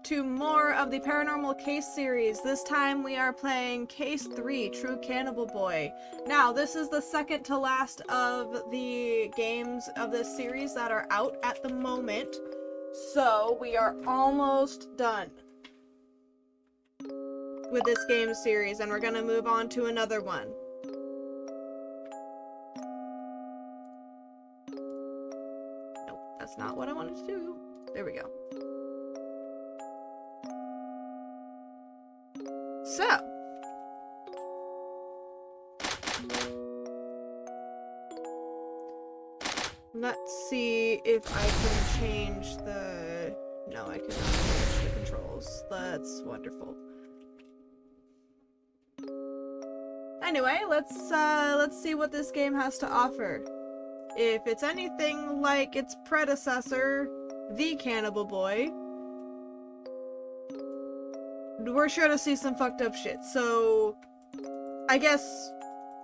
to more of the Paranormal Case series. This time we are playing Case 3, True Cannibal Boy. Now, this is the second to last of the games of this series that are out at the moment. So, we are almost done with this game series, and we're gonna move on to another one. Nope, that's not what I wanted to do. There we go. So, let's see if I can change the... No, I cannot change the controls. That's wonderful. Anyway, let's see what this game has to offer. If it's anything like its predecessor, The Cannibal Boy, we're sure to see some fucked up shit. So, I guess,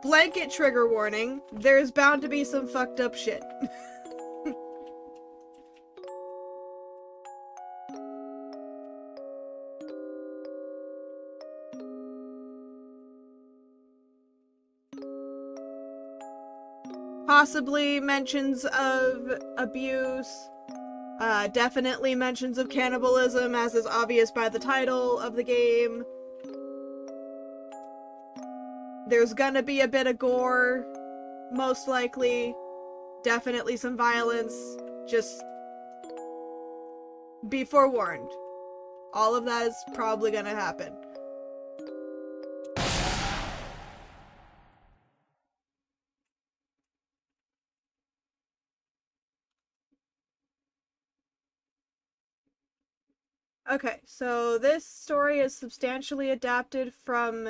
blanket trigger warning, there's bound to be some fucked up shit. Possibly mentions of abuse. Definitely mentions of cannibalism, as is obvious by the title of the game. There's gonna be a bit of gore, most likely. Definitely some violence. Just be forewarned. All of that is probably gonna happen. Okay, so this story is substantially adapted from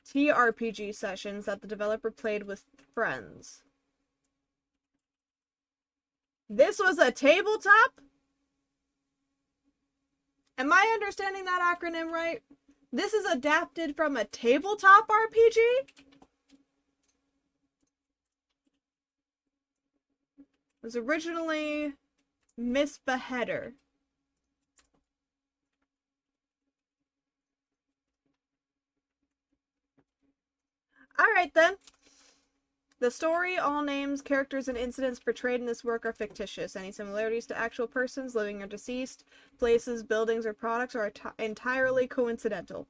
TRPG sessions that the developer played with friends. This was a tabletop? Am I understanding that acronym right? This is adapted from a tabletop RPG? It was originally Miss Beheader. Alright then. The story, all names, characters, and incidents portrayed in this work are fictitious. Any similarities to actual persons, living or deceased, places, buildings, or products are entirely coincidental.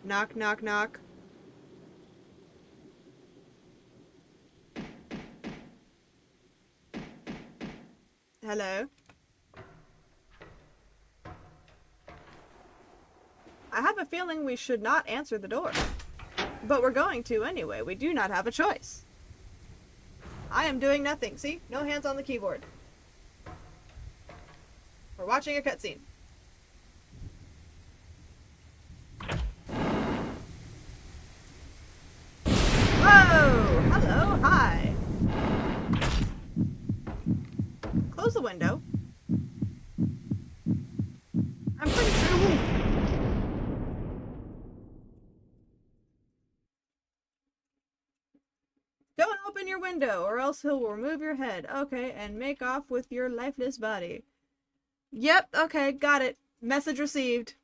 Knock, knock, knock. Hello? I have a feeling we should not answer the door. But we're going to anyway. We do not have a choice. I am doing nothing. See? No hands on the keyboard. We're watching a cutscene. Whoa! Hello, hi. Close the window. I'm pretty sure Don't open your window, or else he'll remove your head. Okay, and make off with your lifeless body. Yep, okay, got it. Message received.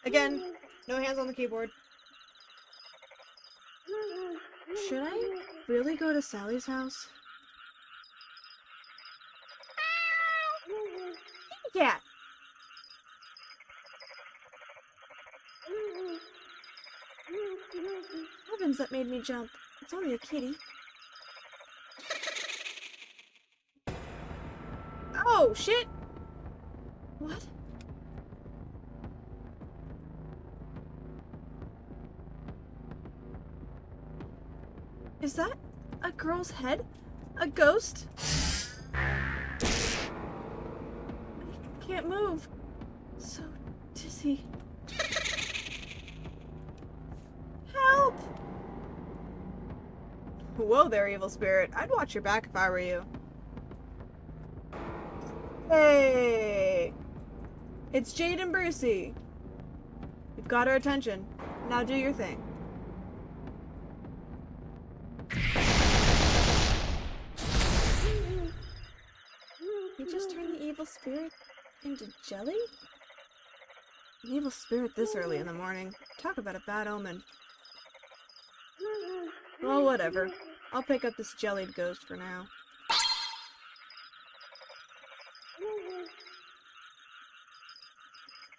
Again, no hands on the keyboard. Should I really go to Sally's house? Yeah. Heavens, that made me jump. It's only a kitty. Oh, shit! What? Is that a girl's head? A ghost? I can't move. So dizzy. Help! Whoa there, evil spirit. I'd watch your back if I were you. Hey! It's Jade and Brucey. You've got our attention. Now do your thing. You just turned the evil spirit into jelly? An evil spirit this early in the morning. Talk about a bad omen. Well, whatever. I'll pick up this jellied ghost for now.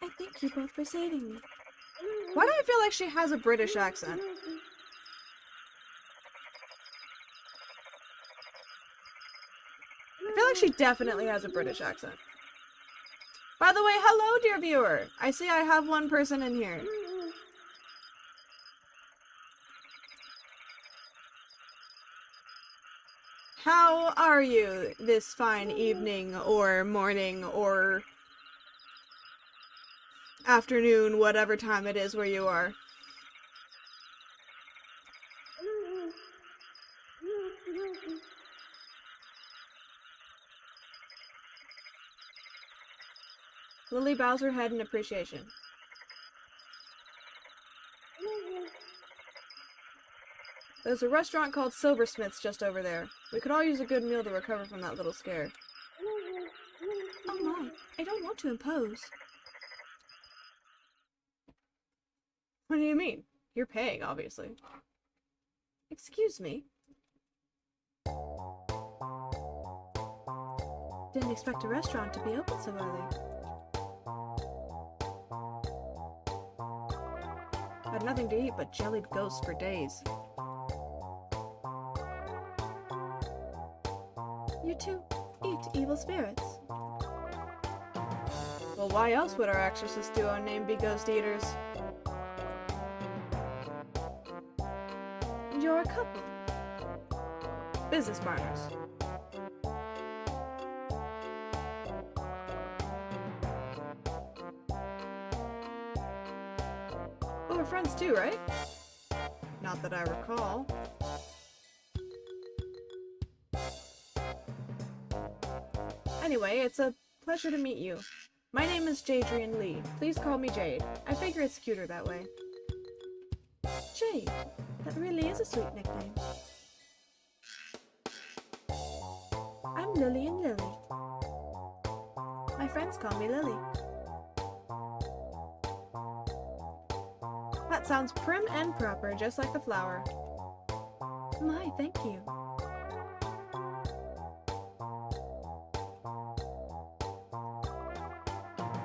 I thank you both for saving me. Why do I feel like she has a British accent? I feel like she definitely has a British accent. By the way, hello, dear viewer. I see I have one person in here. How are you this fine evening or morning or afternoon, whatever time it is where you are? Lily bows her head in appreciation. There's a restaurant called Silversmith's just over there. We could all use a good meal to recover from that little scare. Oh my, I don't want to impose. What do you mean? You're paying, obviously. Excuse me. Didn't expect a restaurant to be open so early. Had nothing to eat but jellied ghosts for days. You two eat evil spirits. Well, why else would our exorcist duo name be ghost eaters? And you're a couple. Business partners. Well, we're friends too, right? Not that I recall. Anyway, it's a pleasure to meet you. My name is Jadrian Lee. Please call me Jade. I figure it's cuter that way. Jade. That really is a sweet nickname. I'm Lillian Lily. My friends call me Lily. That sounds prim and proper, just like the flower. My, thank you.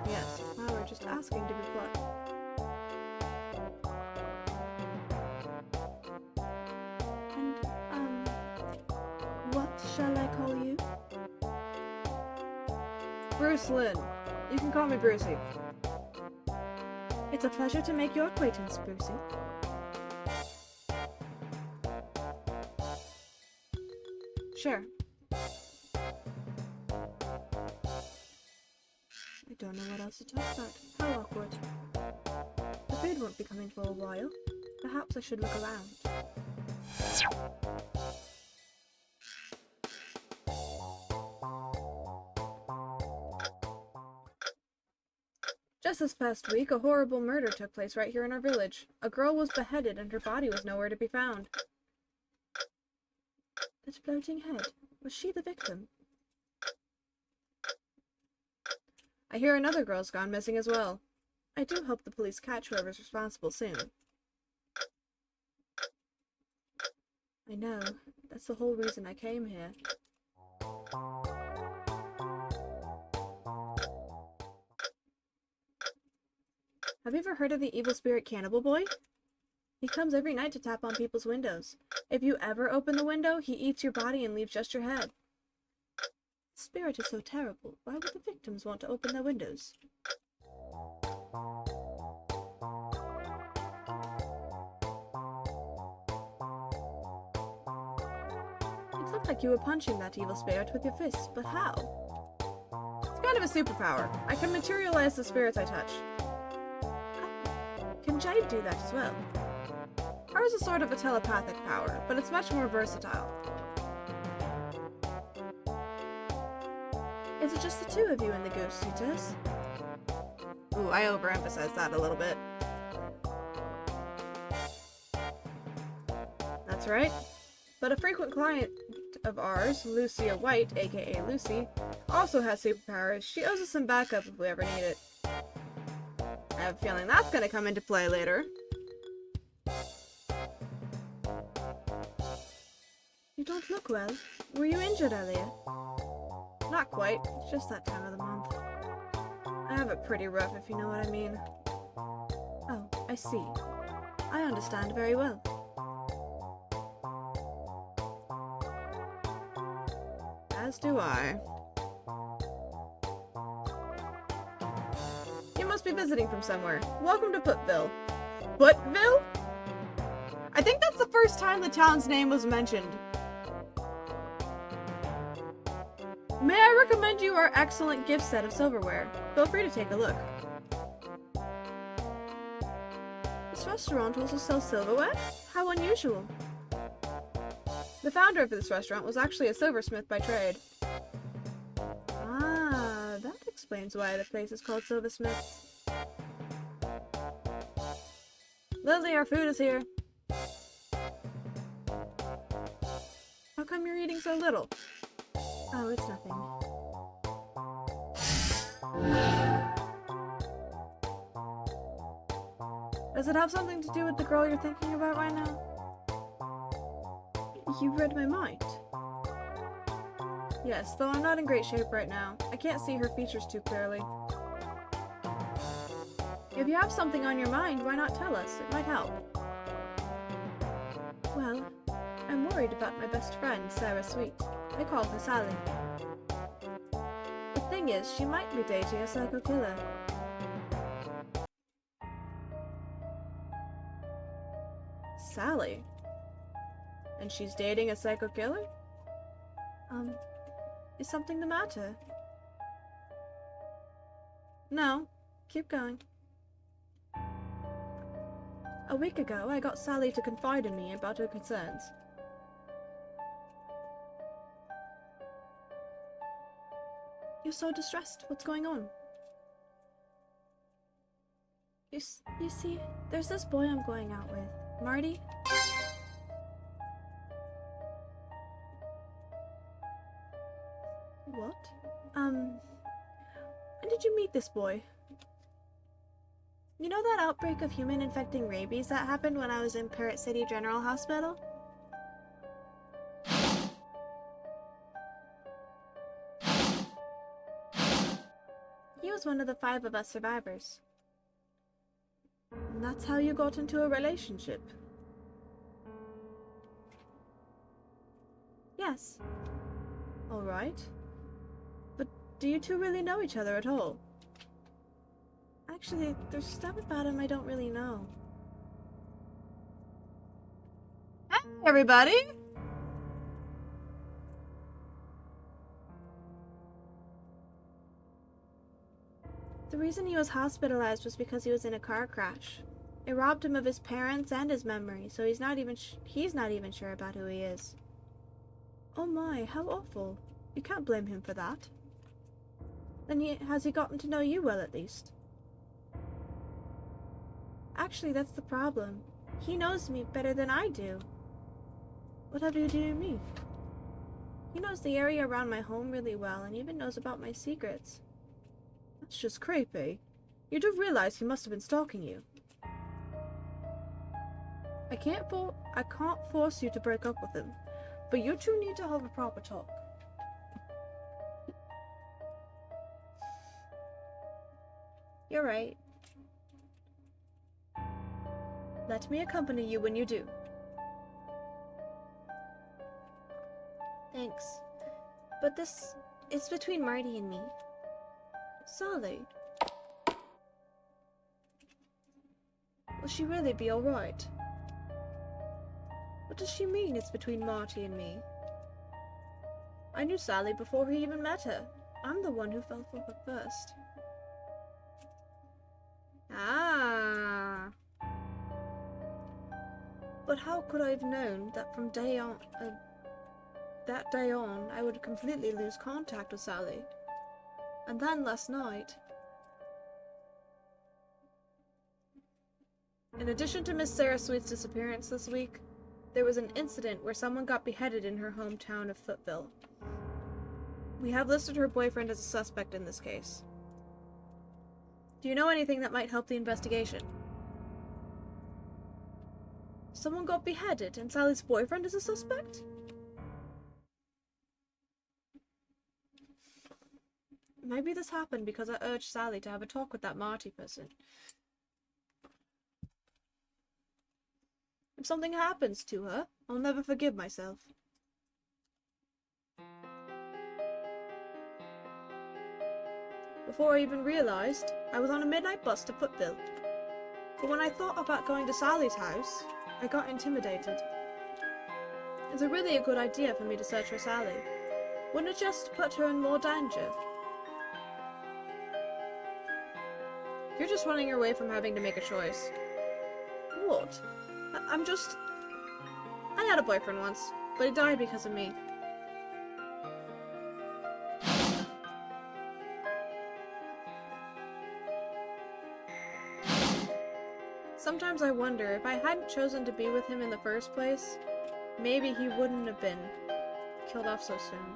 Yes, flower just asking to be plucked. And, what shall I call you? Bruce Lynn. You can call me Brucey. It's a pleasure to make your acquaintance, Brucey. Sure. I don't know what else to talk about. How awkward. The food won't be coming for a while. Perhaps I should look around. Just this past week, a horrible murder took place right here in our village. A girl was beheaded and her body was nowhere to be found. That floating head, was she the victim? I hear another girl's gone missing as well. I do hope the police catch whoever's responsible soon. I know. That's the whole reason I came here. Have you ever heard of the evil spirit Cannibal Boy? He comes every night to tap on people's windows. If you ever open the window, he eats your body and leaves just your head. The spirit is so terrible. Why would the victims want to open their windows? It looked like you were punching that evil spirit with your fists, but how? It's kind of a superpower. I can materialize the spirits I touch. Can Jade do that as well? Hers is sort of a telepathic power, but it's much more versatile. Is it just the two of you in the Ghost Eaters? Ooh, I overemphasized that a little bit. That's right. But a frequent client of ours, Lucia White, aka Lucy, also has superpowers. She owes us some backup if we ever need it. I have a feeling that's gonna come into play later. You don't look well. Were you injured earlier? Not quite. It's just that time of the month. I have it pretty rough, if you know what I mean. Oh, I see. I understand very well. As do I. You must be visiting from somewhere. Welcome to Footville. Footville? I think that's the first time the town's name was mentioned. May I recommend you our excellent gift set of silverware? Feel free to take a look. This restaurant also sells silverware? How unusual. The founder of this restaurant was actually a silversmith by trade. Ah, that explains why the place is called Silversmith's. Lily, our food is here. How come you're eating so little? Oh, it's nothing. Does it have something to do with the girl you're thinking about right now? You read my mind. Yes, though I'm not in great shape right now. I can't see her features too clearly. If you have something on your mind, why not tell us? It might help. Well, I'm worried about my best friend, Sarah Sweet. I call her Sally. The thing is, she might be dating a psycho killer. Sally? And she's dating a psycho killer? Is something the matter? No. Keep going. A week ago, I got Sally to confide in me about her concerns. You're so distressed. What's going on? You see, there's this boy I'm going out with. Marty? What? When did you meet this boy? You know that outbreak of human infecting rabies that happened when I was in Parrot City General Hospital? He was one of the 5 of us survivors. And that's how you got into a relationship? Yes. Alright. But do you two really know each other at all? Actually, there's stuff about him I don't really know. Hey, everybody! The reason he was hospitalized was because he was in a car crash. It robbed him of his parents and his memory, so he's not even sure about who he is. Oh my, how awful. You can't blame him for that. Then has he gotten to know you well, at least? Actually, that's the problem. He knows me better than I do. Whatever you do to me. He knows the area around my home really well, and even knows about my secrets. That's just creepy. You do realize he must have been stalking you. I can't force you to break up with him, but you two need to have a proper talk. You're right. Let me accompany you when you do. Thanks. But it's between Marty and me. Sally. Will she really be alright? What does she mean it's between Marty and me? I knew Sally before he even met her. I'm the one who fell for her first. Ah. But how could I have known that from that day on, I would completely lose contact with Sally? And then last night... In addition to Miss Sarah Sweet's disappearance this week, there was an incident where someone got beheaded in her hometown of Footville. We have listed her boyfriend as a suspect in this case. Do you know anything that might help the investigation? Someone got beheaded and Sally's boyfriend is a suspect? Maybe this happened because I urged Sally to have a talk with that Marty person. If something happens to her, I'll never forgive myself. Before I even realized, I was on a midnight bus to Footville. But when I thought about going to Sally's house, I got intimidated. Is it really a good idea for me to search for Sally? Wouldn't it just put her in more danger? You're just running away from having to make a choice. What? I had a boyfriend once, but he died because of me. Sometimes I wonder if I hadn't chosen to be with him in the first place, maybe he wouldn't have been killed off so soon.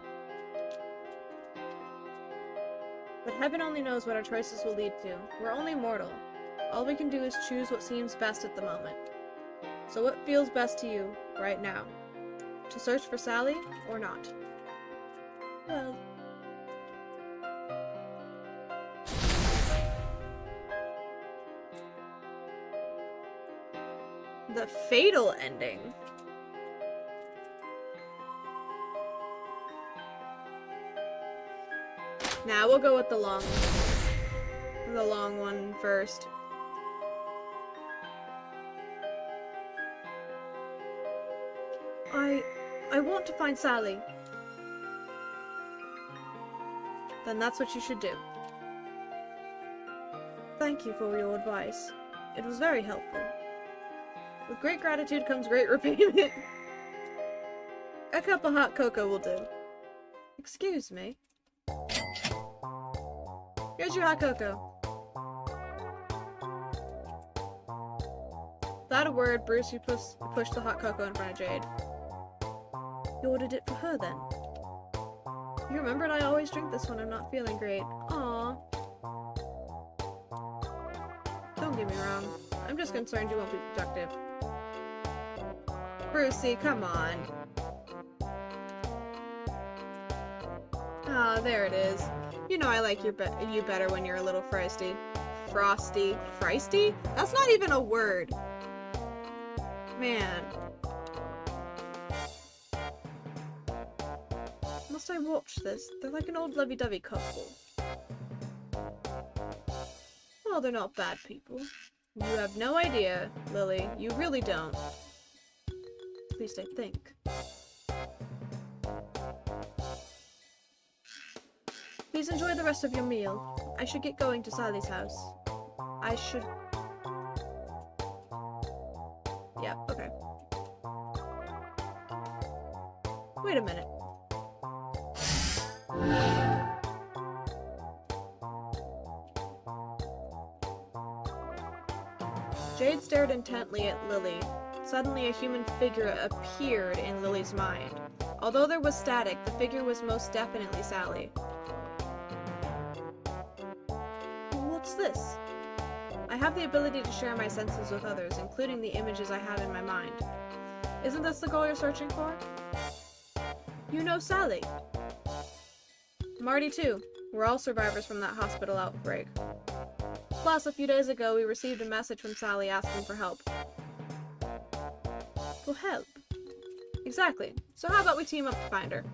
But heaven only knows what our choices will lead to. We're only mortal. All we can do is choose what seems best at the moment. So what feels best to you, right now? To search for Sally, or not? Well... the fatal ending. Nah, we'll go with the long one first. I want to find Sally. Then that's what you should do. Thank you for your advice. It was very helpful. With great gratitude comes great repayment. A cup of hot cocoa will do. Excuse me. Here's your hot cocoa. Without a word, Bruce pushed the hot cocoa in front of Jade. You ordered it for her, then? You remembered I always drink this when I'm not feeling great. Aww. Don't get me wrong. I'm just concerned you won't be productive. Brucey, come on. Ah, there it is. You know I like you better when you're a little frosty. Frosty. Frosty? That's not even a word. Man. Must I watch this? They're like an old lovey-dovey couple. Well, they're not bad people. You have no idea, Lily. You really don't. At least I think. Please enjoy the rest of your meal. I should get going to Sally's house. I should... Yeah, okay. Wait a minute. Jade stared intently at Lily. Suddenly a human figure appeared in Lily's mind. Although there was static, the figure was most definitely Sally. What's this? I have the ability to share my senses with others, including the images I have in my mind. Isn't this the goal you're searching for? You know Sally. Marty too. We're all survivors from that hospital outbreak. Plus, a few days ago, we received a message from Sally asking for help. For help? Exactly. So how about we team up to find her?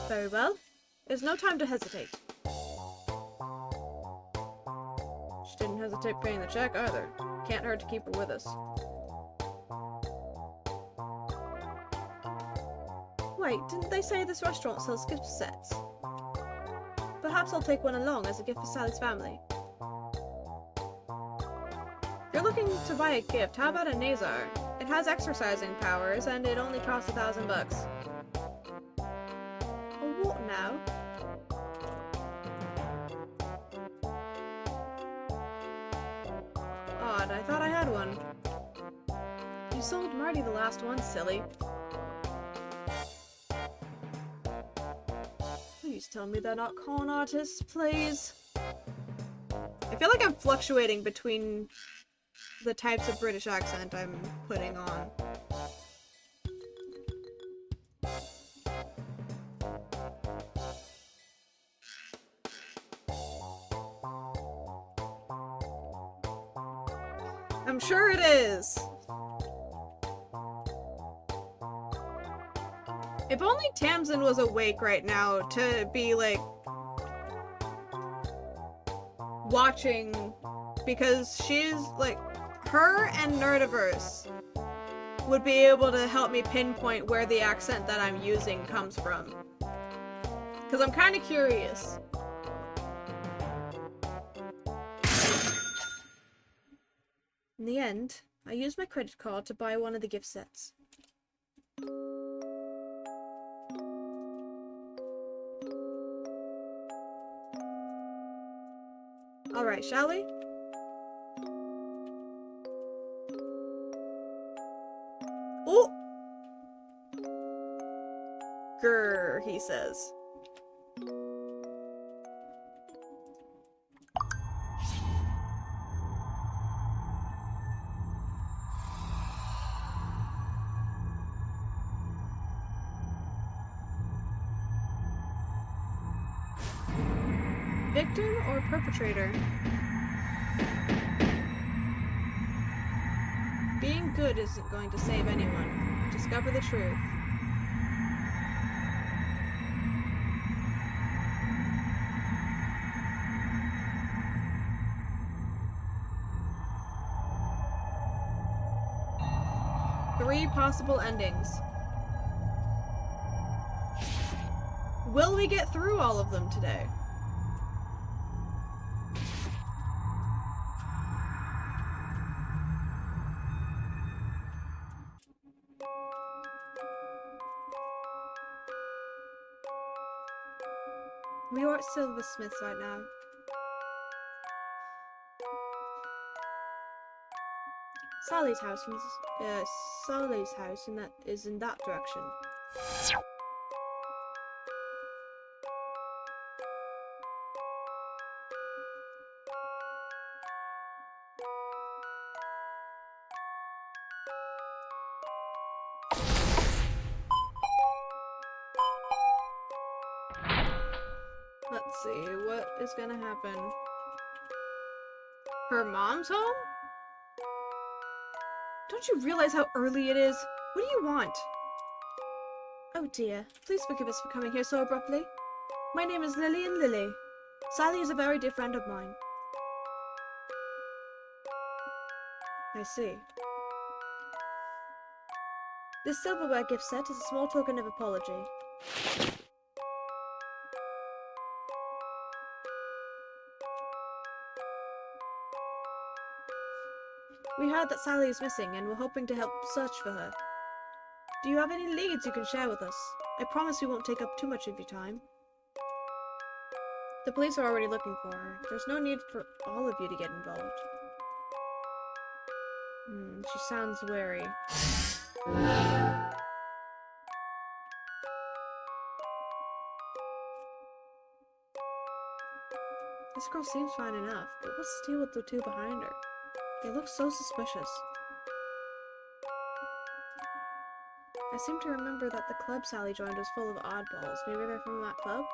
Very well. There's no time to hesitate. She didn't hesitate paying the check either. Can't hurt to keep her with us. Wait, didn't they say this restaurant sells gift sets? Perhaps I'll take one along as a gift for Sally's family. If you're looking to buy a gift, how about a Nazar? It has exercising powers, and it only costs $1,000. A what now? Aw, god, I thought I had one. You sold Marty the last one, silly. Please tell me they're not con artists, please. I feel like I'm fluctuating between the types of British accent I'm putting on. I'm sure it is. If only Tamsin was awake right now to be like watching, because she's like, her and Nerdiverse would be able to help me pinpoint where the accent that I'm using comes from. Because I'm kind of curious. In the end, I used my credit card to buy one of the gift sets. Alright, shall we? Oh! Grr, he says. Victim or perpetrator? Being good isn't going to save anyone. Discover the truth. Three possible endings. Will we get through all of them today? We are at Silversmith's right now. Sally's house is in that direction. Let's see, what is gonna happen? Her mom's home? Don't you realize how early it is? What do you want? Oh dear, please forgive us for coming here so abruptly. My name is Lillian Lilly. Sally is a very dear friend of mine. I see. This silverware gift set is a small token of apology. We heard that Sally is missing and we're hoping to help search for her. Do you have any leads you can share with us? I promise we won't take up too much of your time. The police are already looking for her. There's no need for all of you to get involved. She sounds wary. This girl seems fine enough, but what's the deal with the two behind her? They look so suspicious. I seem to remember that the club Sally joined was full of oddballs. Maybe they're from that club?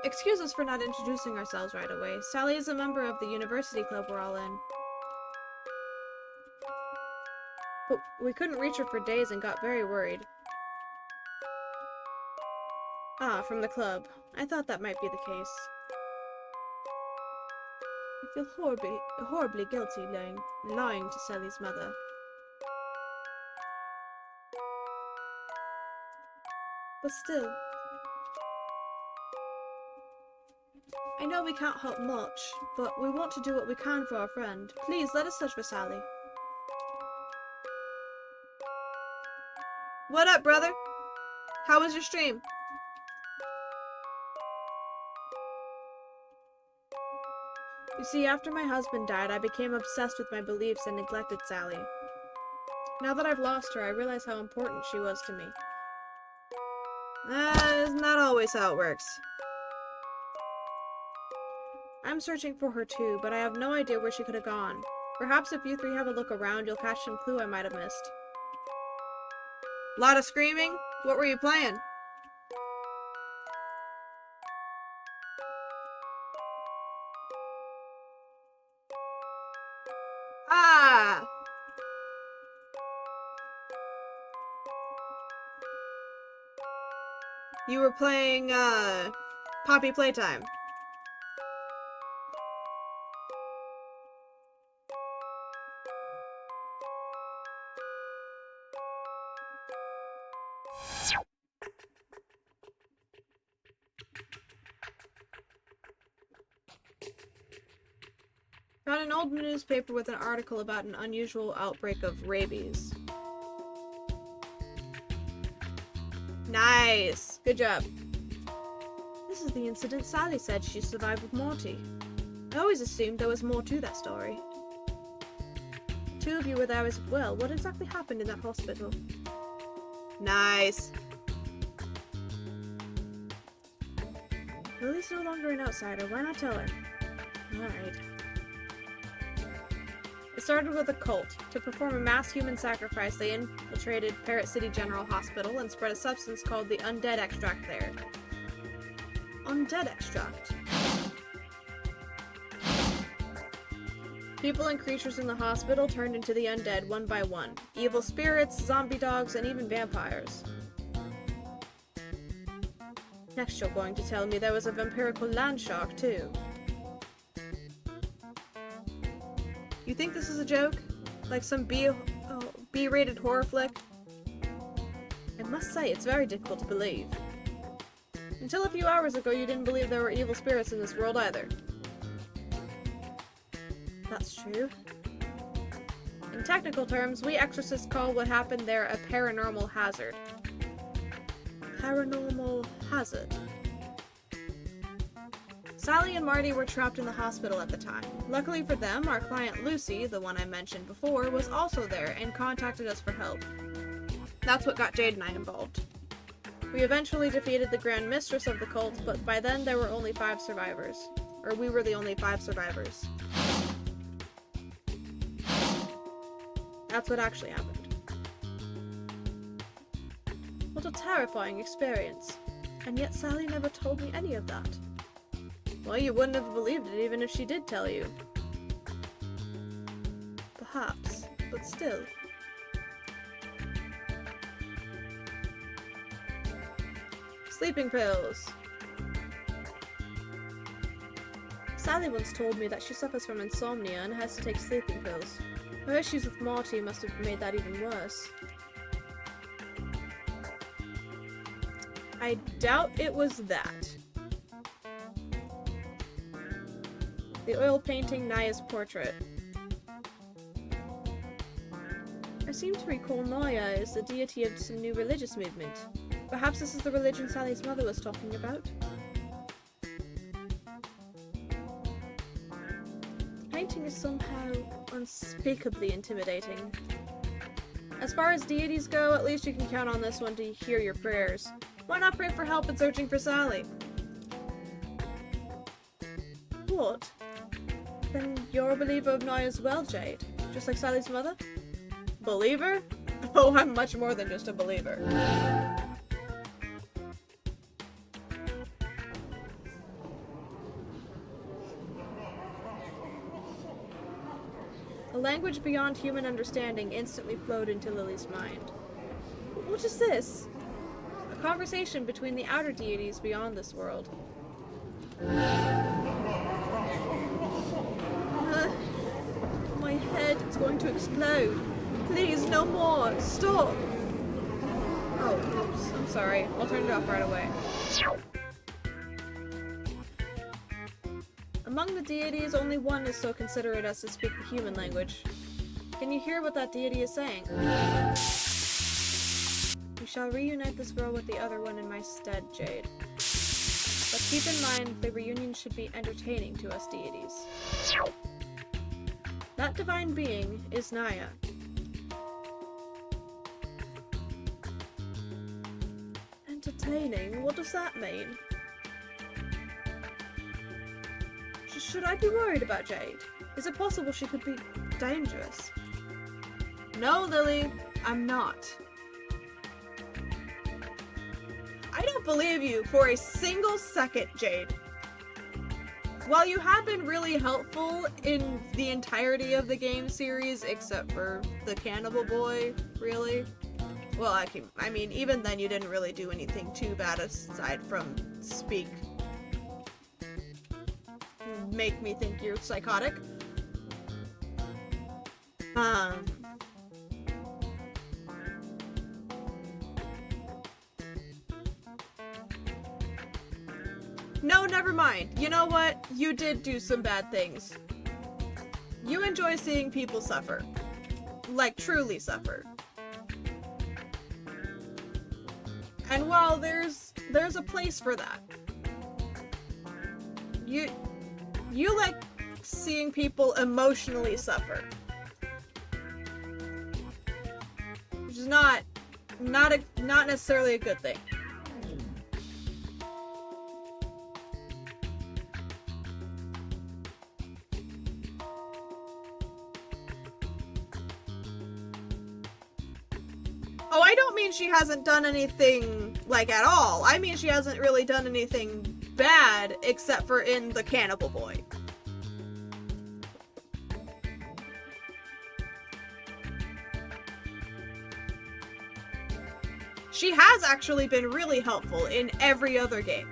Excuse us for not introducing ourselves right away. Sally is a member of the university club we're all in. But we couldn't reach her for days and got very worried. Ah, from the club. I thought that might be the case. I feel horribly guilty lying to Sally's mother. But still, I know we can't help much, but we want to do what we can for our friend. Please, let us search for Sally. What up, brother? How was your stream? You see, after my husband died, I became obsessed with my beliefs and neglected Sally. Now that I've lost her, I realize how important she was to me. Isn't that always how it works? I'm searching for her too, but I have no idea where she could have gone. Perhaps if you three have a look around, you'll catch some clue I might have missed. Lot of screaming? What were you playing? Ah! You were playing, Poppy Playtime. Found an old newspaper with an article about an unusual outbreak of rabies. Nice! Good job. This is the incident Sally said she survived with Morty. I always assumed there was more to that story. The two of you were there as well. What exactly happened in that hospital? Nice. Lily's no longer an outsider. Why not tell her? Alright. It started with a cult. To perform a mass human sacrifice, they infiltrated Parrot City General Hospital and spread a substance called the undead extract there. Undead extract? People and creatures in the hospital turned into the undead one by one. Evil spirits, zombie dogs, and even vampires. Next you're going to tell me there was a vampirical land shark, too. You think this is a joke? Like some B-rated horror flick? I must say, it's very difficult to believe. Until a few hours ago, you didn't believe there were evil spirits in this world either. That's true. In technical terms, we exorcists call what happened there a paranormal hazard. Paranormal hazard. Sally and Marty were trapped in the hospital at the time. Luckily for them, our client Lucy, the one I mentioned before, was also there and contacted us for help. That's what got Jade and I involved. We eventually defeated the Grand Mistress of the cult, but by then there were only 5 survivors. Or we were the only 5 survivors. That's what actually happened. What a terrifying experience. And yet Sally never told me any of that. Well, you wouldn't have believed it even if she did tell you. Perhaps, but still. Sleeping pills. Sally once told me that she suffers from insomnia and has to take sleeping pills. Her issues with Morty must have made that even worse. I doubt it was that. The oil painting Naya's portrait. I seem to recall Naya is the deity of some new religious movement. Perhaps this is the religion Sally's mother was talking about? The painting is somehow unspeakably intimidating. As far as deities go, at least you can count on this one to hear your prayers. Why not pray for help in searching for Sally? What? Then you're a believer of Naya as well, Jade? Just like Sally's mother? Believer? Oh, I'm much more than just a believer. A language beyond human understanding instantly flowed into Lily's mind. What is this? A conversation between the outer deities beyond this world. My head is going to explode. Please, no more. Stop. Oh, oops. I'm sorry. I'll turn it off right away. Among the deities, only one is so considerate as to speak the human language. Can you hear what that deity is saying? We shall reunite this girl with the other one in my stead, Jade. But Keep in mind, the reunion should be entertaining to us deities. That divine being is Naya. Entertaining? What does that mean? Should I be worried about Jade? Is it possible she could be dangerous? No, Lily, I'm not. I don't believe you for a single second, Jade. While you have been really helpful in the entirety of the game series, except for the Cannibal Boy, really. Well, I mean, even then you didn't really do anything too bad aside from speak. Make me think you're psychotic. No, never mind. You know what? You did do some bad things. You enjoy seeing people suffer. Like, truly suffer. And while there's a place for that. You like seeing people emotionally suffer. Which is not necessarily a good thing. Oh, I don't mean she hasn't done anything, like, at all. I mean she hasn't really done anything bad, except for in the Cannibal Boy. She has actually been really helpful in every other game.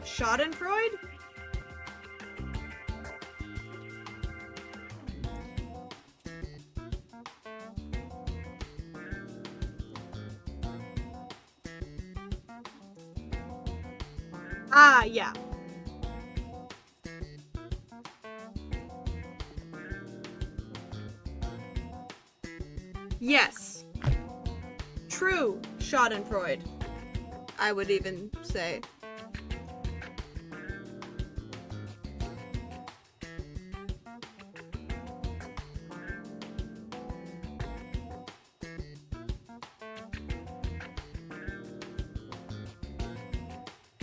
Schadenfreude? Ah, yeah. Yes. True Schadenfreude, I would even say.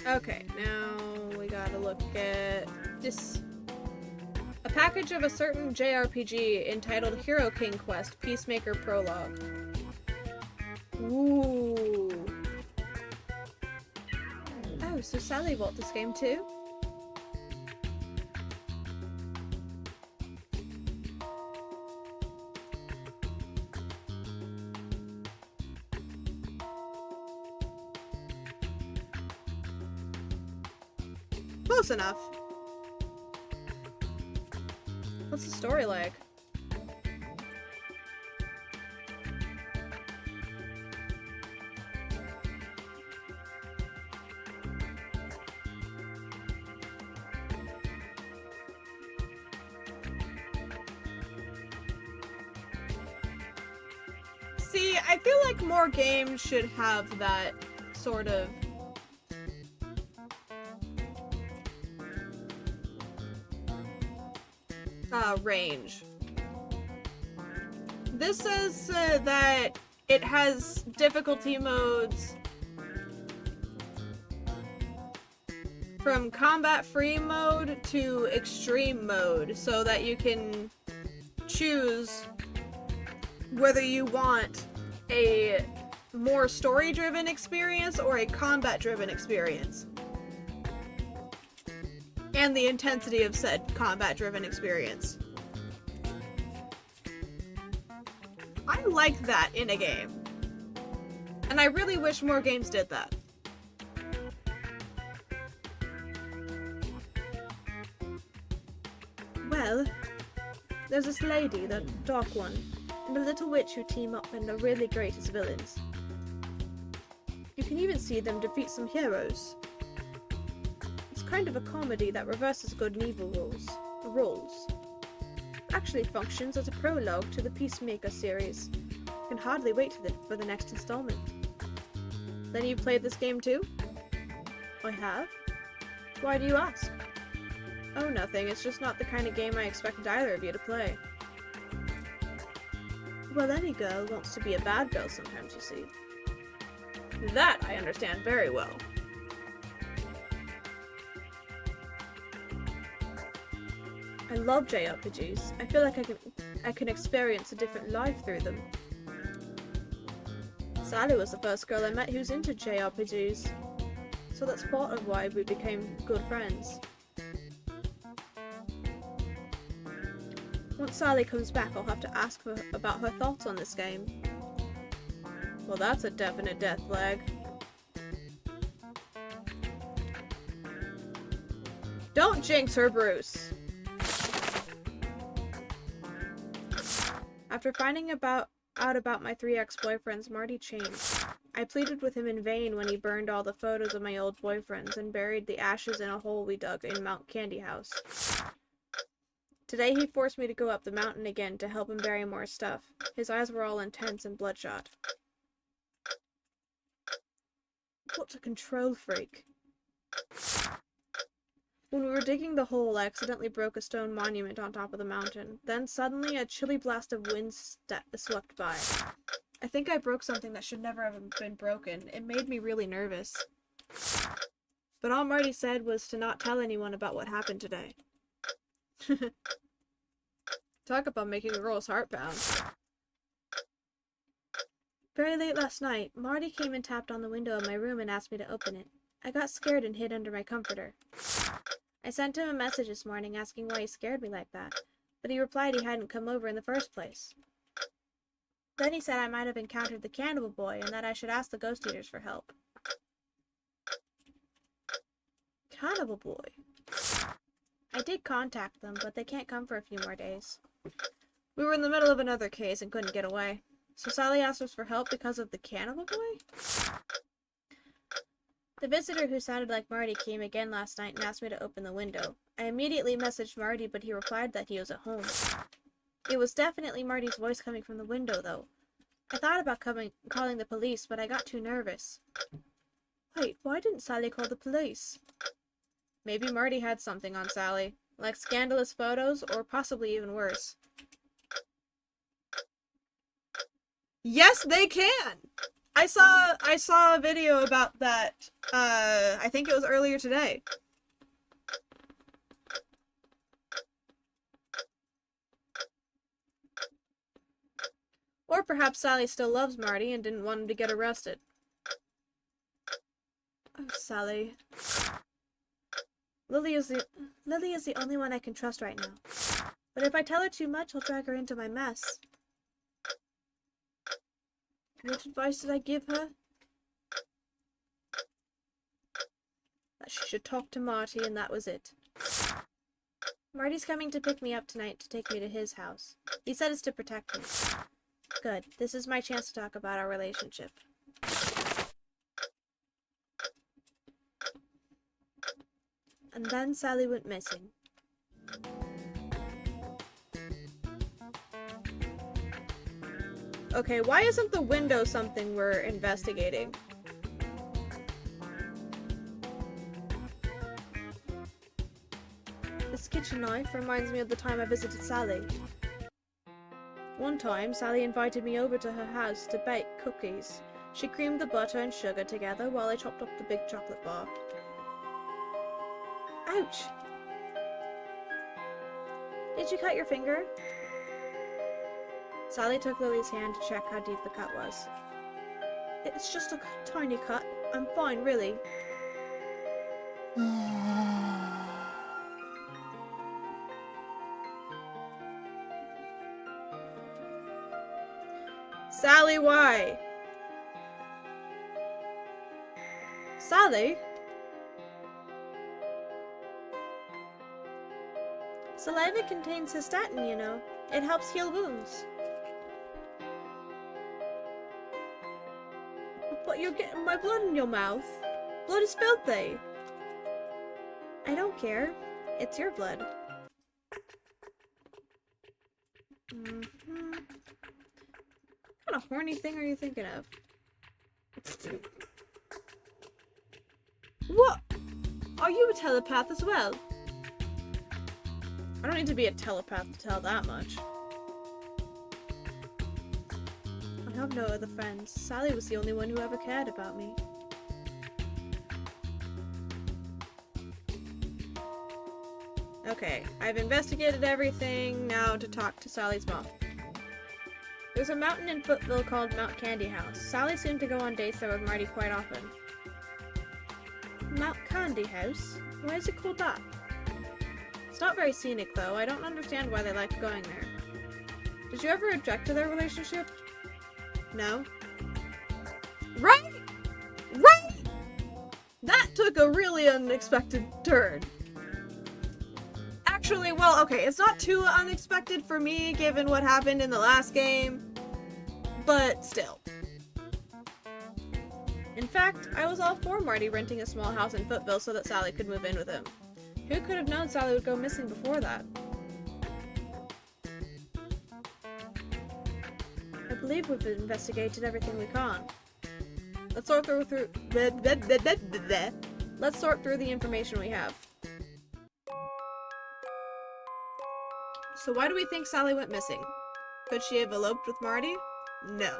Okay, now we gotta look at this. A package of a certain JRPG entitled Hero King Quest Peacemaker Prologue. Ooh. Oh, so Sally bought this game too? Close enough. What's the story like? See, I feel like more games should have that sort of range. This says that it has difficulty modes from combat-free mode to extreme mode, so that you can choose whether you want a more story-driven experience or a combat-driven experience. And the intensity of said combat-driven experience. I like that in a game. And I really wish more games did that. Well, there's this lady, the dark one, and a little witch who team up and are really great as villains. You can even see them defeat some heroes. It's kind of a comedy that reverses good and evil roles. Actually functions as a prologue to the Peacemaker series. I can hardly wait for the next installment. Then you played this game too? I have. Why do you ask? Oh, nothing. It's just not the kind of game I expected either of you to play. Well, any girl wants to be a bad girl sometimes, you see. That I understand very well. I love JRPGs. I feel like I can experience a different life through them. Sally was the first girl I met who's into JRPGs, so that's part of why we became good friends. Once Sally comes back, I'll have to ask her about her thoughts on this game. Well, that's a definite death flag. Don't jinx her, Bruce! After finding out about my 3 ex-boyfriends, Marty changed. I pleaded with him in vain when he burned all the photos of my old boyfriends and buried the ashes in a hole we dug in Mount Candy House. Today he forced me to go up the mountain again to help him bury more stuff. His eyes were all intense and bloodshot. What a control freak. When we were digging the hole, I accidentally broke a stone monument on top of the mountain. Then suddenly a chilly blast of wind swept by. I think I broke something that should never have been broken. It made me really nervous. But all Marty said was to not tell anyone about what happened today. Talk about making a girl's heart pound. Very late last night, Marty came and tapped on the window of my room and asked me to open it. I got scared and hid under my comforter. I sent him a message this morning asking why he scared me like that, but he replied he hadn't come over in the first place. Then he said I might have encountered the Cannibal Boy and that I should ask the Ghost Eaters for help. Cannibal Boy? I did contact them, but they can't come for a few more days. We were in the middle of another case and couldn't get away. So Sally asked us for help because of the Cannibal Boy? The visitor who sounded like Marty came again last night and asked me to open the window. I immediately messaged Marty, but he replied that he was at home. It was definitely Marty's voice coming from the window, though. I thought about calling the police, but I got too nervous. Wait, why didn't Sally call the police? Maybe Marty had something on Sally, like scandalous photos, or possibly even worse. Yes, they can! I saw a video about that, I think it was earlier today. Or perhaps Sally still loves Marty and didn't want him to get arrested. Oh, Sally. Lily is the only one I can trust right now. But if I tell her too much, I'll drag her into my mess. What advice did I give her? That she should talk to Marty, and that was it. Marty's coming to pick me up tonight to take me to his house. He said it's to protect me. Good. This is my chance to talk about our relationship. And then Sally went missing. Okay, why isn't the window something we're investigating? This kitchen knife reminds me of the time I visited Sally. One time, Sally invited me over to her house to bake cookies. She creamed the butter and sugar together while I chopped up the big chocolate bar. Ouch! Did you cut your finger? Sally took Lily's hand to check how deep the cut was. It's just a tiny cut. I'm fine, really. Sally, why? Sally? Saliva contains cystatin, you know. It helps heal wounds. But you're getting my blood in your mouth. Blood is filthy. I don't care. It's your blood. Kind of horny thing are you thinking of? What? Are you a telepath as well? I don't need to be a telepath to tell that much. I have no other friends. Sally was the only one who ever cared about me. Okay, I've investigated everything, now to talk to Sally's mom. There's a mountain in Footville called Mount Candy House. Sally seemed to go on dates there with Marty quite often. Mount Candy House? Why is it called that? It's not very scenic, though. I don't understand why they liked going there. Did you ever object to their relationship? No? Right! Right! That took a really unexpected turn. Actually, well, okay, it's not too unexpected for me, given what happened in the last game, but still. In fact, I was all for Marty renting a small house in Footville so that Sally could move in with him. Who could have known Sally would go missing before that? I believe we've investigated everything we can. Let's sort through Let's sort through the information we have. So why do we think Sally went missing? Could she have eloped with Marty? No.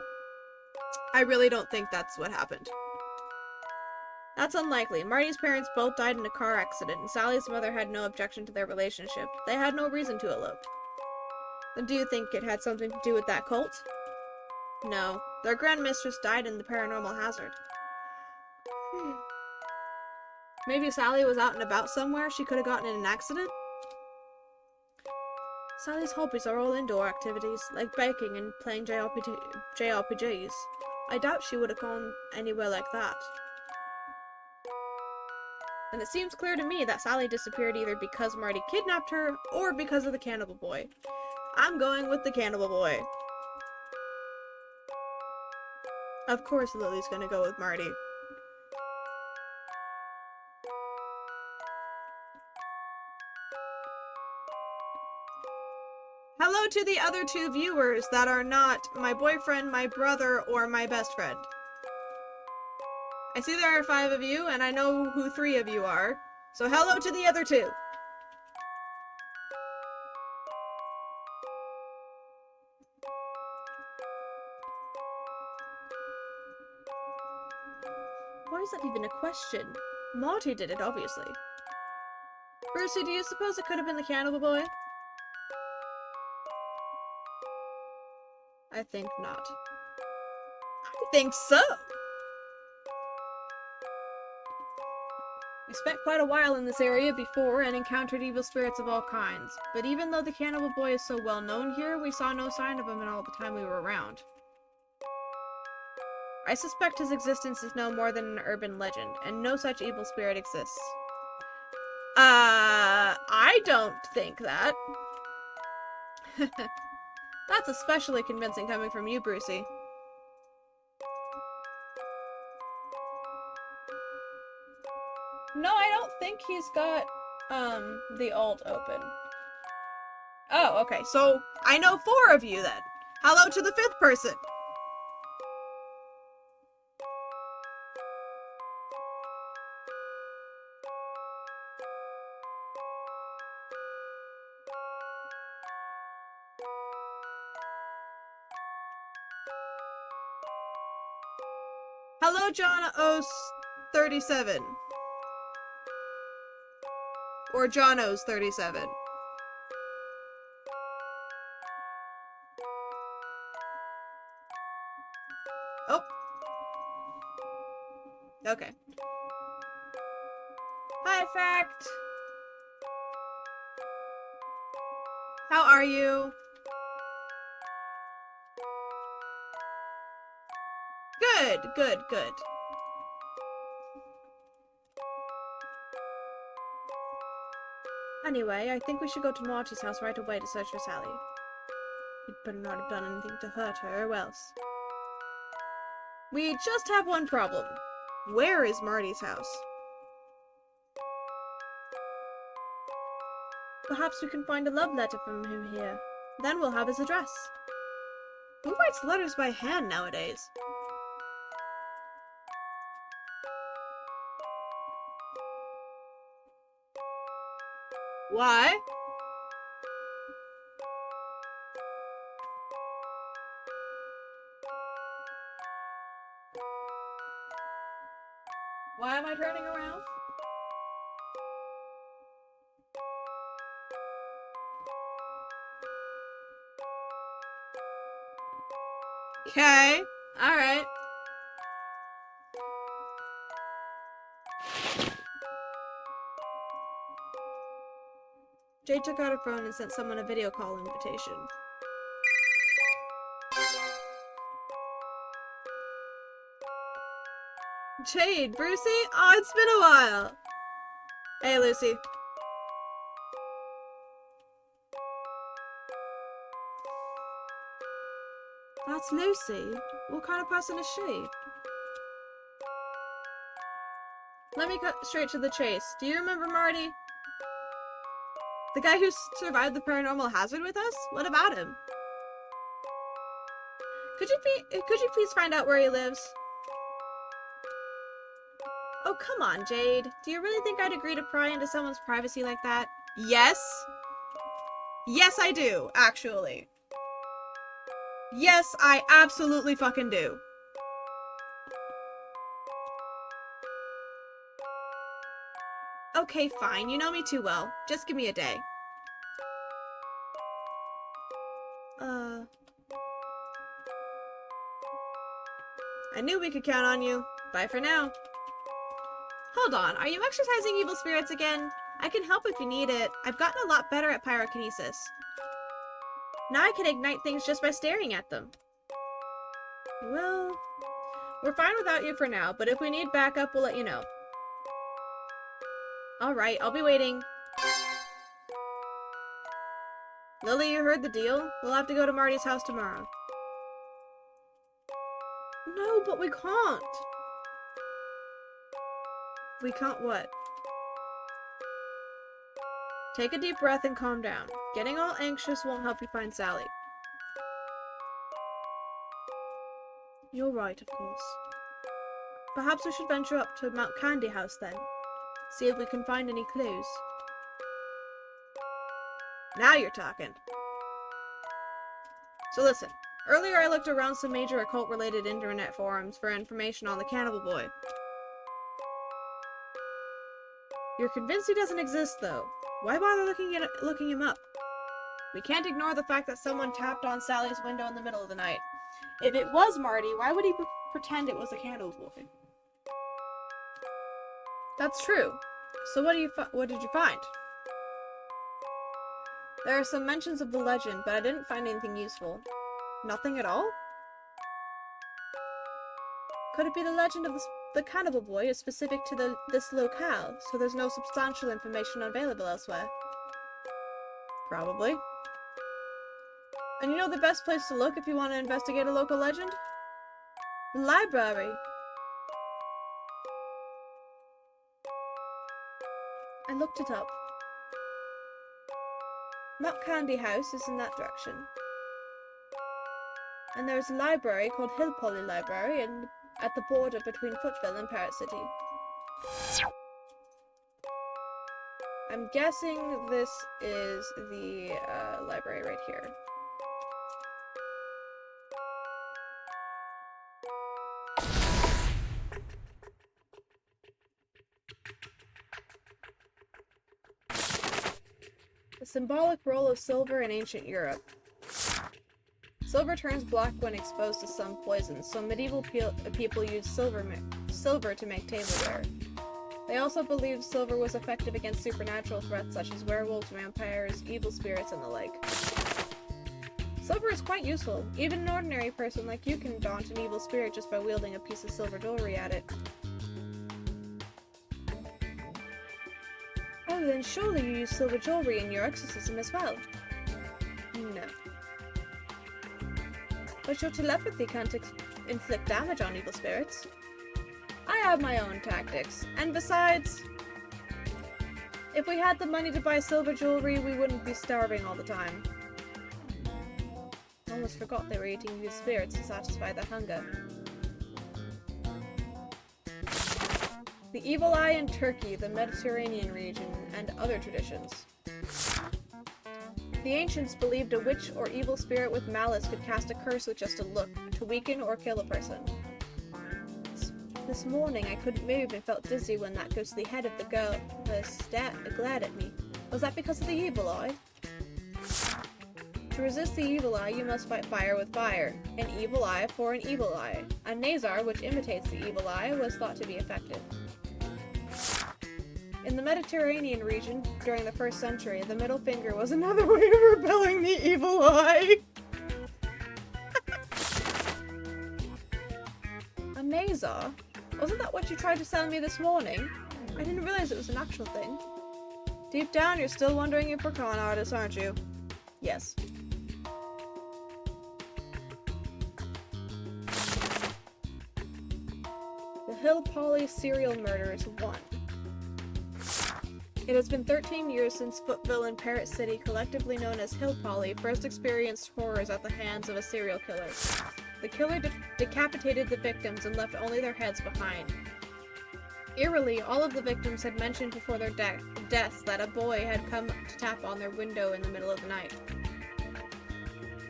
I really don't think that's what happened. That's unlikely. Marty's parents both died in a car accident, and Sally's mother had no objection to their relationship. They had no reason to elope. Then do you think it had something to do with that cult? No. Their grandmistress died in the paranormal hazard. Maybe Sally was out and about somewhere. She could have gotten in an accident? Sally's hobbies are all indoor activities, like baking and playing JRPGs. I doubt she would have gone anywhere like that. And it seems clear to me that Sally disappeared either because Marty kidnapped her, or because of the Cannibal Boy. I'm going with the Cannibal Boy. Of course Lily's gonna go with Marty. Hello to the other two viewers that are not my boyfriend, my brother, or my best friend. I see there are 5 of you, and I know who 3 of you are. So hello to the other 2. Why is that even a question? Marty did it, obviously. Brucey, do you suppose it could have been the Cannibal Boy? I think not. I think so! We spent quite a while in this area before and encountered evil spirits of all kinds, but even though the Cannibal Boy is so well known here, we saw no sign of him in all the time we were around. I suspect his existence is no more than an urban legend, and no such evil spirit exists. I don't think that. That's especially convincing coming from you, Brucey. No, I don't think he's got, the alt open. Oh, okay, so I know 4 of you then. Hello to the 5th person. Hello, John O's 37. Or John O's 37. Oh. Okay. Hi, Fact. How are you? Good, good, good. Anyway, I think we should go to Marty's house right away to search for Sally. You'd better not have done anything to hurt her, or else. We just have one problem. Where is Marty's house? Perhaps we can find a love letter from him here. Then we'll have his address. Who writes letters by hand nowadays? Why? Why am I turning around? Okay. Alright. Jade took out her phone and sent someone a video call invitation. Jade, Brucey? Oh, it's been a while. Hey, Lucy. That's Lucy? What kind of person is she? Let me cut straight to the chase. Do you remember Marty? The guy who survived the paranormal hazard with us? What about him? Could you please find out where he lives? Oh, come on, Jade. Do you really think I'd agree to pry into someone's privacy like that? Yes. Yes, I do, actually. Yes, I absolutely fucking do. Okay, fine. You know me too well. Just give me a day. I knew we could count on you. Bye for now. Hold on, are you exercising evil spirits again? I can help if you need it. I've gotten a lot better at pyrokinesis. Now I can ignite things just by staring at them. Well, we're fine without you for now, but if we need backup, we'll let you know. Alright, I'll be waiting. Lily, you heard the deal? We'll have to go to Marty's house tomorrow. No, but we can't. We can't what? Take a deep breath and calm down. Getting all anxious won't help you find Sally. You're right, of course. Perhaps we should venture up to Mount Candy House then. See if we can find any clues. Now you're talking. So listen, earlier I looked around some major occult-related internet forums for information on the Cannibal Boy. You're convinced he doesn't exist, though. Why bother looking him up? We can't ignore the fact that someone tapped on Sally's window in the middle of the night. If it was Marty, why would he pretend it was the Cannibal Boy? That's true. So what did you find? There are some mentions of the legend, but I didn't find anything useful. Nothing at all? Could it be the legend of the Cannibal Boy is specific to this locale, so there's no substantial information available elsewhere? Probably. And you know the best place to look if you want to investigate a local legend? The library. I looked it up. Mount Candy House is in that direction. And there's a library called Hill Poly Library at the border between Footville and Parrot City. I'm guessing this is the library right here. The symbolic role of silver in ancient Europe. Silver turns black when exposed to some poisons, so medieval people used silver to make tableware. They also believed silver was effective against supernatural threats such as werewolves, vampires, evil spirits, and the like. Silver is quite useful. Even an ordinary person like you can daunt an evil spirit just by wielding a piece of silver jewelry at it. Oh, then surely you use silver jewelry in your exorcism as well? No. But your telepathy can't inflict damage on evil spirits. I have my own tactics, and besides, if we had the money to buy silver jewelry, we wouldn't be starving all the time. Almost forgot they were eating these spirits to satisfy their hunger. The evil eye in Turkey, the Mediterranean region, and other traditions. The ancients believed a witch or evil spirit with malice could cast a curse with just a look, to weaken or kill a person. This morning I couldn't move and felt dizzy when that ghostly head of the girl glared at me. Was that because of the evil eye? To resist the evil eye, you must fight fire with fire. An evil eye for an evil eye. A nazar, which imitates the evil eye, was thought to be effective. In the Mediterranean region, during the 1st century, the middle finger was another way of repelling the evil eye. A nazar? Wasn't that what you tried to sell me this morning? I didn't realize it was an actual thing. Deep down, you're still wondering if we're con artists, aren't you? Yes. The Hill Polly Serial Murders 1. It has been 13 years since Footville and Parrot City, collectively known as Hill Polly, first experienced horrors at the hands of a serial killer. The killer decapitated the victims and left only their heads behind. Eerily, all of the victims had mentioned before their deaths that a boy had come to tap on their window in the middle of the night.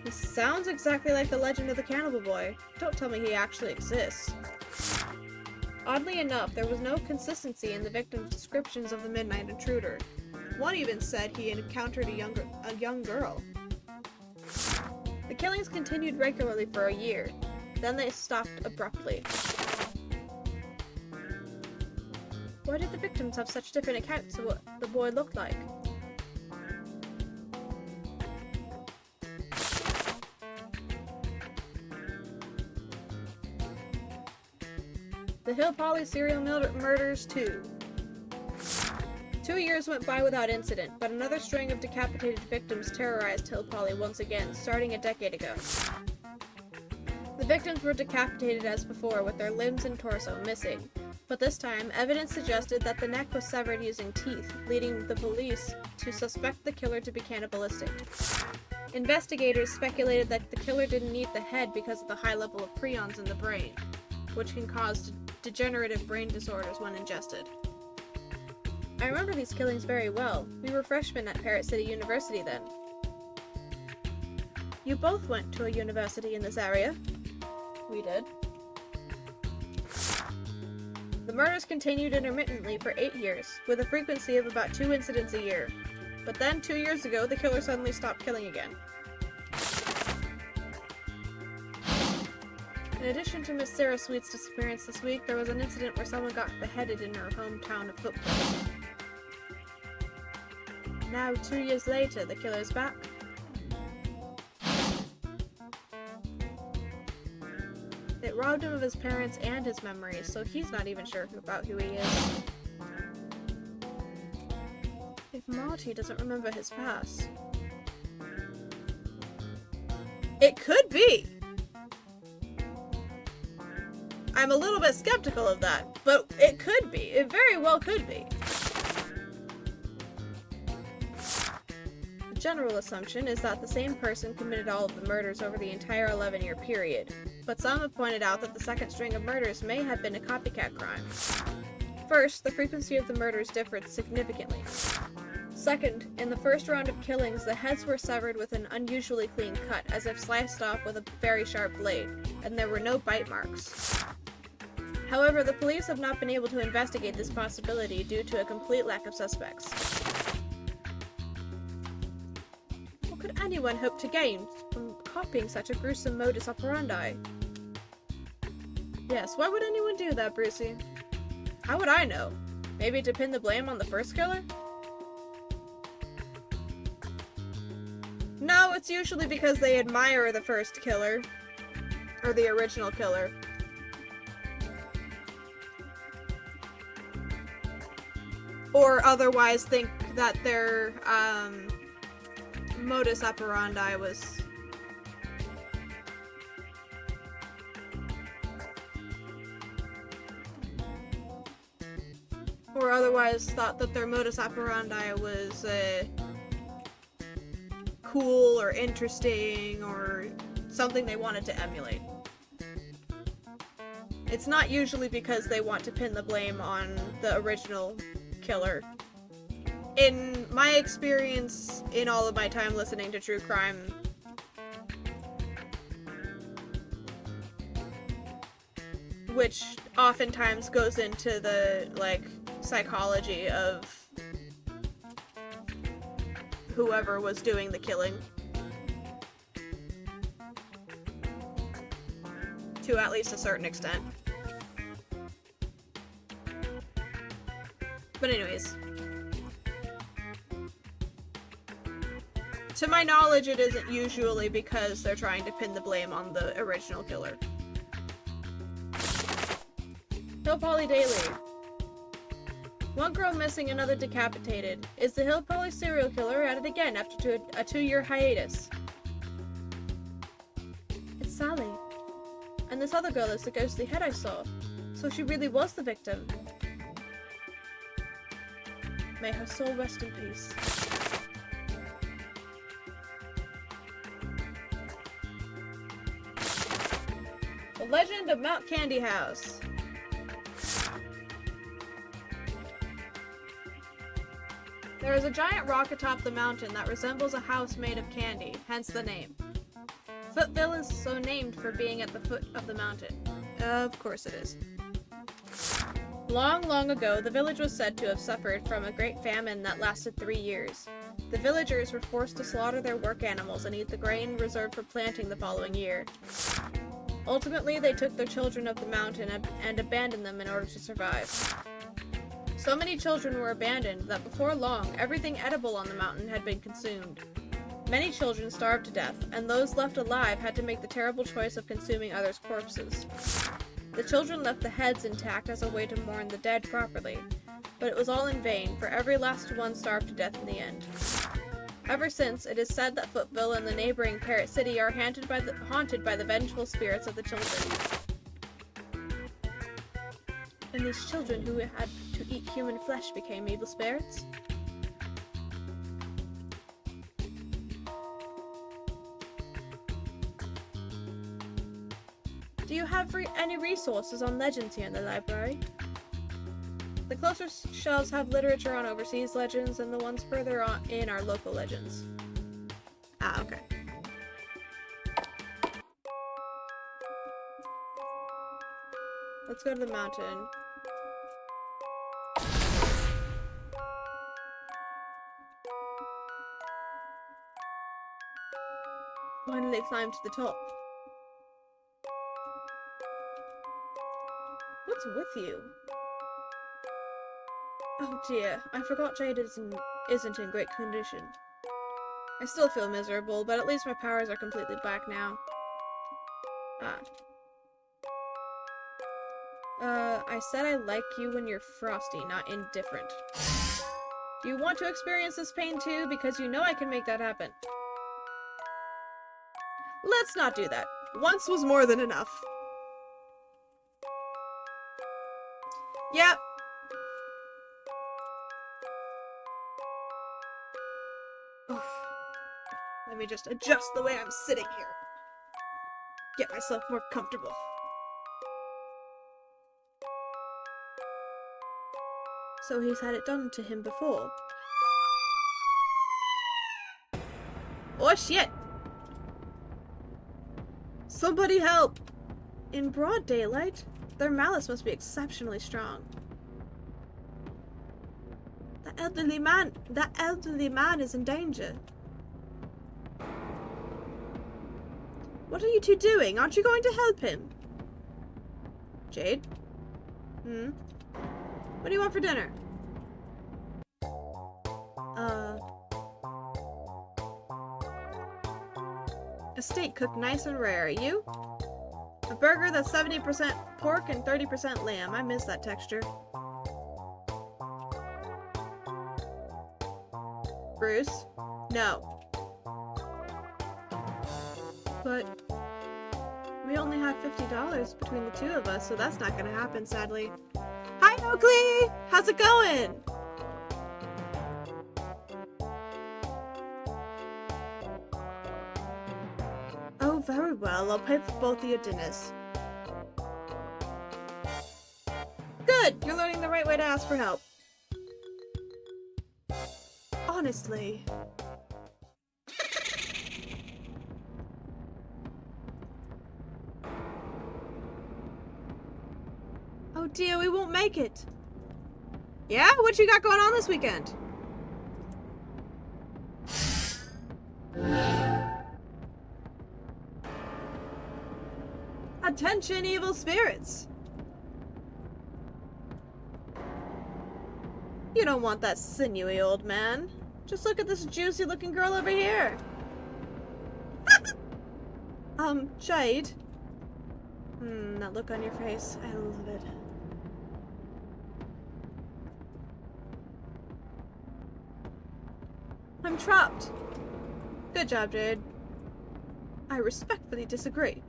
This sounds exactly like the legend of the Cannibal Boy. Don't tell me he actually exists. Oddly enough, there was no consistency in the victims' descriptions of the midnight intruder. One even said he encountered a young girl. The killings continued regularly for a year. Then they stopped abruptly. Why did the victims have such different accounts of what the boy looked like? The Hill Polly Serial Murders 2. 2 years went by without incident, but another string of decapitated victims terrorized Hill Polly once again, starting a decade ago. The victims were decapitated as before, with their limbs and torso missing, but this time, evidence suggested that the neck was severed using teeth, leading the police to suspect the killer to be cannibalistic. Investigators speculated that the killer didn't eat the head because of the high level of prions in the brain, which can cause degenerative brain disorders when ingested. I remember these killings very well. We were freshmen at Parrot City University then. You both went to a university in this area. We did. The murders continued intermittently for 8 years, with a frequency of about 2 incidents a year. But then, 2 years ago, the killer suddenly stopped killing again. In addition to Miss Sarah Sweet's disappearance this week, there was an incident where someone got beheaded in her hometown of Footville. Now, 2 years later, the killer's back. It robbed him of his parents and his memories, so he's not even sure about who he is. If Marty doesn't remember his past... It could be! I'm a little bit skeptical of that, but it could be. It very well could be. The general assumption is that the same person committed all of the murders over the entire 11-year period, but some have pointed out that the second string of murders may have been a copycat crime. First, the frequency of the murders differed significantly. Second, in the first round of killings, the heads were severed with an unusually clean cut, as if sliced off with a very sharp blade, and there were no bite marks. However, the police have not been able to investigate this possibility due to a complete lack of suspects. What could anyone hope to gain from copying such a gruesome modus operandi? Yes, why would anyone do that, Brucey? How would I know? Maybe to pin the blame on the first killer? No, it's usually because they admire the first killer. Or the original killer. Or otherwise think that their modus operandi was... Or otherwise thought that their modus operandi was cool or interesting or something they wanted to emulate. It's not usually because they want to pin the blame on the original killer. In my experience, in all of my time listening to true crime, which oftentimes goes into the, like, psychology of whoever was doing the killing. To at least a certain extent. But anyways. To my knowledge, it isn't usually because they're trying to pin the blame on the original killer. Hill Polly Daily. One girl missing, another decapitated. Is the Hill Polly serial killer at it again after a 2-year hiatus? It's Sally. And this other girl is the ghostly head I saw. So she really was the victim. May her soul rest in peace. The Legend of Mount Candy House. There is a giant rock atop the mountain that resembles a house made of candy, hence the name. Footville is so named for being at the foot of the mountain. Of course it is. Long, long ago, the village was said to have suffered from a great famine that lasted 3 years. The villagers were forced to slaughter their work animals and eat the grain reserved for planting the following year. Ultimately, they took their children up the mountain and abandoned them in order to survive. So many children were abandoned that before long, everything edible on the mountain had been consumed. Many children starved to death, and those left alive had to make the terrible choice of consuming others' corpses. The children left the heads intact as a way to mourn the dead properly, but it was all in vain, for every last one starved to death in the end. Ever since, it is said that Footville and the neighboring Parrot City are haunted by the vengeful spirits of the children. And these children who had to eat human flesh became evil spirits? Do you have any resources on legends here in the library? The closer shelves have literature on overseas legends, and the ones further on in are local legends. Ah, okay. Let's go to the mountain. Finally climbed to the top. What's with you? Oh dear, I forgot Jade isn't in great condition. I still feel miserable, but at least my powers are completely back now. I said I like you when you're frosty, not indifferent. Do you want to experience this pain too? Because you know I can make that happen. Let's not do that. Once was more than enough. Yep. Oof. Let me just adjust the way I'm sitting here. Get myself more comfortable. So he's had it done to him before. Oh shit! Somebody help! In broad daylight, their malice must be exceptionally strong. That elderly man is in danger. What are you two doing? Aren't you going to help him? Jade? What do you want for dinner? A steak cooked nice and rare. You? A burger that's 70% pork and 30% lamb. I miss that texture. Bruce? No. But we only have $50 between the two of us, so that's not gonna happen, sadly. Hi, Oakley! How's it going? Oh, very well. I'll pay for both of your dinners. Good! You're learning the right way to ask for help. Honestly. Oh dear, we won't make it. Yeah? What you got going on this weekend? Attention, evil spirits! You don't want that sinewy old man. Just look at this juicy looking girl over here. Jade. That look on your face. I love it. I'm trapped. Good job, Jade. I respectfully disagree.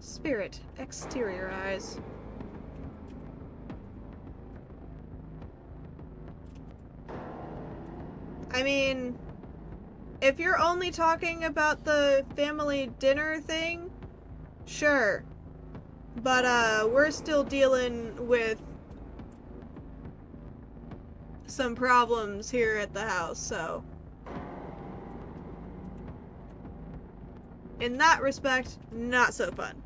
Spirit, exterior eyes. I mean, if you're only talking about the family dinner thing, sure. But, we're still dealing with some problems here at the house, so. In that respect, not so fun.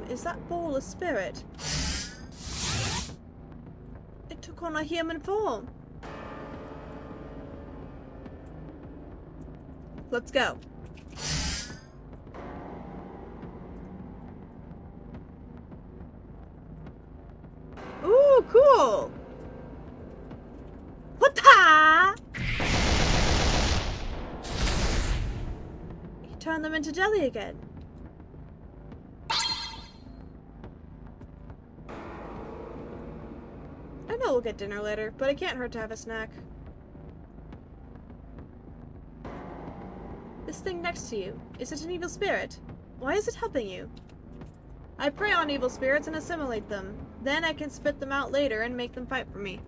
Is that ball a spirit? It took on a human form. Let's go. Ooh, cool! What-ta! You turn them into jelly again. I know we'll get dinner later, but it can't hurt to have a snack. This thing next to you, is it an evil spirit? Why is it helping you? I prey on evil spirits and assimilate them. Then I can spit them out later and make them fight for me.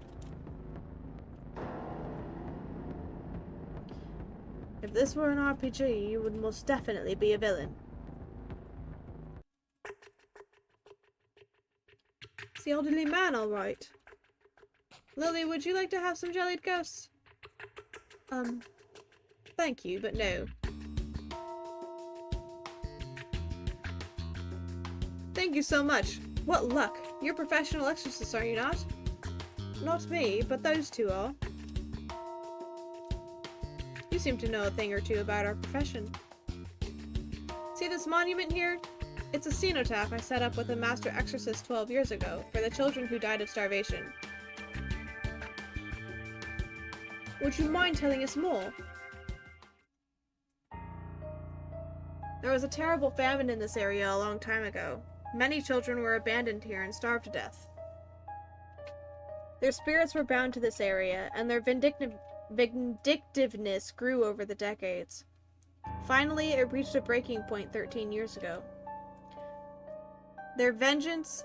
If this were an RPG, you would most definitely be a villain. It's the elderly man, all right. Lily, would you like to have some jellied ghosts? Thank you, but no. Thank you so much. What luck. You're professional exorcists, are you not? Not me, but those two are. You seem to know a thing or two about our profession. See this monument here? It's a cenotaph I set up with a master exorcist 12 years ago for the children who died of starvation. Would you mind telling us more? There was a terrible famine in this area a long time ago. Many children were abandoned here and starved to death. Their spirits were bound to this area, and their vindictiveness grew over the decades. Finally, it reached a breaking point 13 years ago. Their vengeance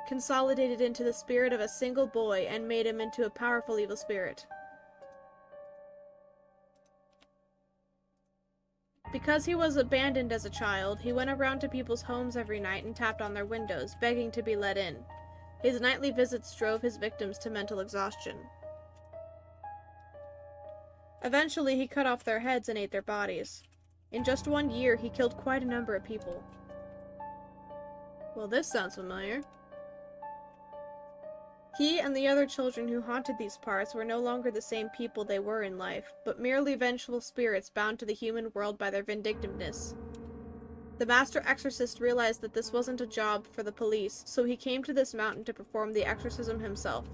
consolidated into the spirit of a single boy and made him into a powerful evil spirit. Because he was abandoned as a child, he went around to people's homes every night and tapped on their windows, begging to be let in. His nightly visits drove his victims to mental exhaustion. Eventually, he cut off their heads and ate their bodies. In just 1 year, he killed quite a number of people. Well, this sounds familiar. He and the other children who haunted these parts were no longer the same people they were in life, but merely vengeful spirits bound to the human world by their vindictiveness. The master exorcist realized that this wasn't a job for the police, so he came to this mountain to perform the exorcism himself.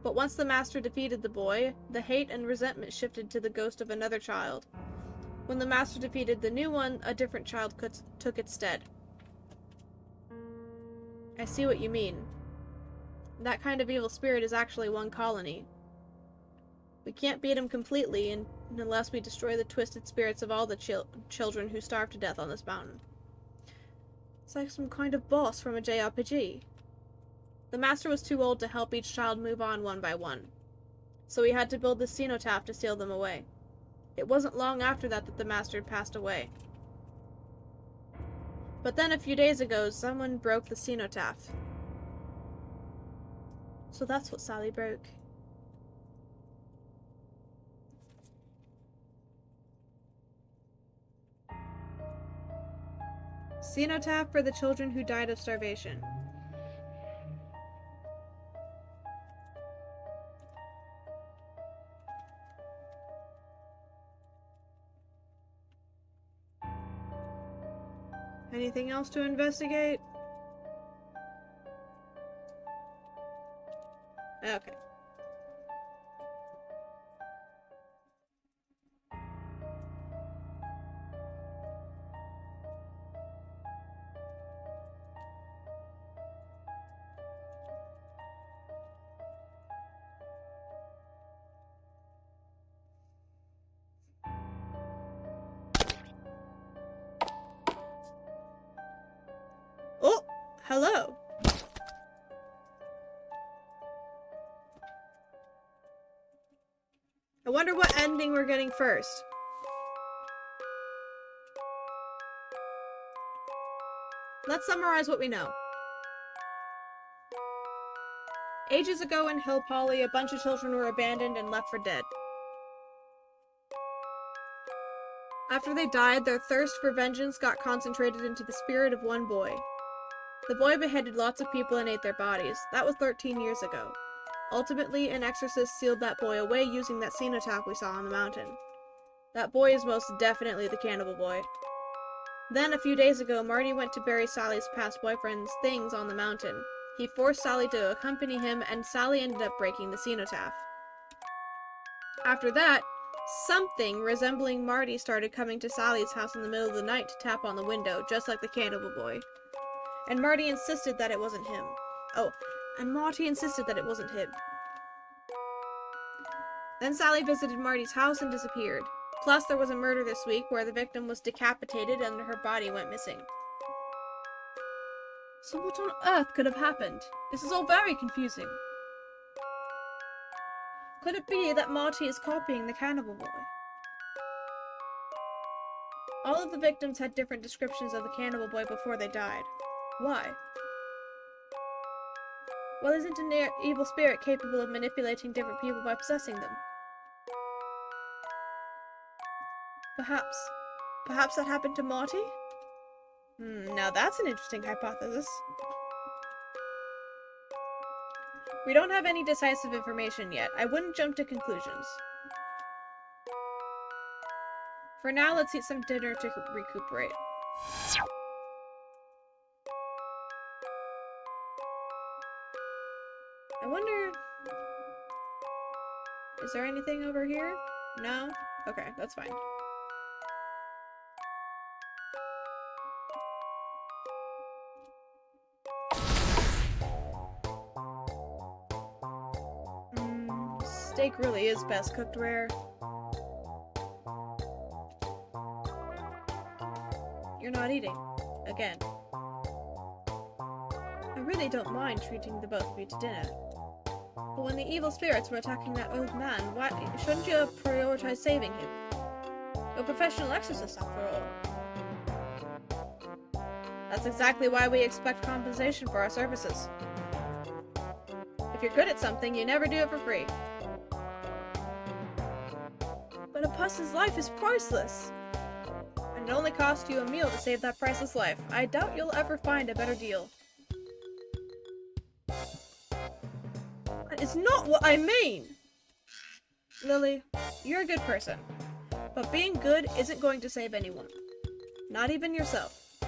But once the master defeated the boy, the hate and resentment shifted to the ghost of another child. When the master defeated the new one, a different child took its stead. I see what you mean. That kind of evil spirit is actually one colony. We can't beat him completely unless we destroy the twisted spirits of all the children who starved to death on this mountain. It's like some kind of boss from a JRPG. The master was too old to help each child move on one by one, so he had to build the cenotaph to seal them away. It wasn't long after that the master had passed away. But then a few days ago, someone broke the cenotaph. So that's what Sally broke. Cenotaph for the children who died of starvation. Anything else to investigate? Okay. Oh! Hello! I wonder what ending we're getting first. Let's summarize what we know. Ages ago in Hill Poly, a bunch of children were abandoned and left for dead. After they died, their thirst for vengeance got concentrated into the spirit of one boy. The boy beheaded lots of people and ate their bodies. That was 13 years ago. Ultimately, an exorcist sealed that boy away using that cenotaph we saw on the mountain. That boy is most definitely the Cannibal Boy. Then, a few days ago, Marty went to bury Sally's past boyfriend's things on the mountain. He forced Sally to accompany him, and Sally ended up breaking the cenotaph. After that, something resembling Marty started coming to Sally's house in the middle of the night to tap on the window, just like the Cannibal Boy. And Marty insisted that it wasn't him. Oh, and Marty insisted that it wasn't him. Then Sally visited Marty's house and disappeared. Plus, there was a murder this week where the victim was decapitated and her body went missing. So what on earth could have happened? This is all very confusing. Could it be that Marty is copying the Cannibal Boy? All of the victims had different descriptions of the Cannibal Boy before they died. Why? Well, isn't an evil spirit capable of manipulating different people by possessing them? Perhaps that happened to Marty? Now that's an interesting hypothesis. We don't have any decisive information yet. I wouldn't jump to conclusions. For now, let's eat some dinner to recuperate. I wonder... Is there anything over here? No? Okay, that's fine. Steak really is best cooked rare. You're not eating. Again. I really don't mind treating the both of you to dinner. But when the evil spirits were attacking that old man, why shouldn't you prioritize saving him? You're a professional exorcist, after all. That's exactly why we expect compensation for our services. If you're good at something, you never do it for free. But a person's life is priceless! And it only costs you a meal to save that priceless life. I doubt you'll ever find a better deal. That is not what I mean! Lily, you're a good person. But being good isn't going to save anyone. Not even yourself.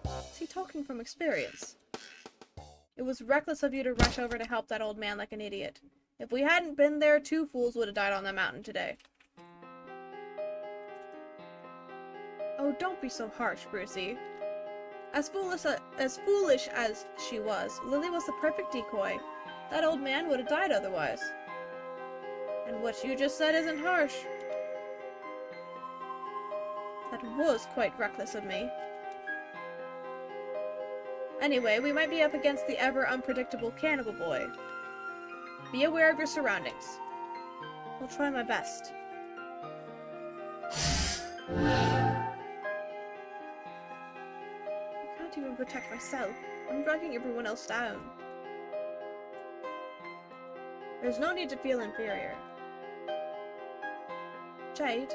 Is he talking from experience? It was reckless of you to rush over to help that old man like an idiot. If we hadn't been there, 2 fools would have died on that mountain today. Oh, don't be so harsh, Brucey. As foolish as she was, Lily was the perfect decoy. That old man would have died otherwise. And what you just said isn't harsh. That was quite reckless of me. Anyway, we might be up against the ever unpredictable Cannibal Boy. Be aware of your surroundings. I'll try my best. I can't even protect myself. I'm dragging everyone else down. There's no need to feel inferior. Jade,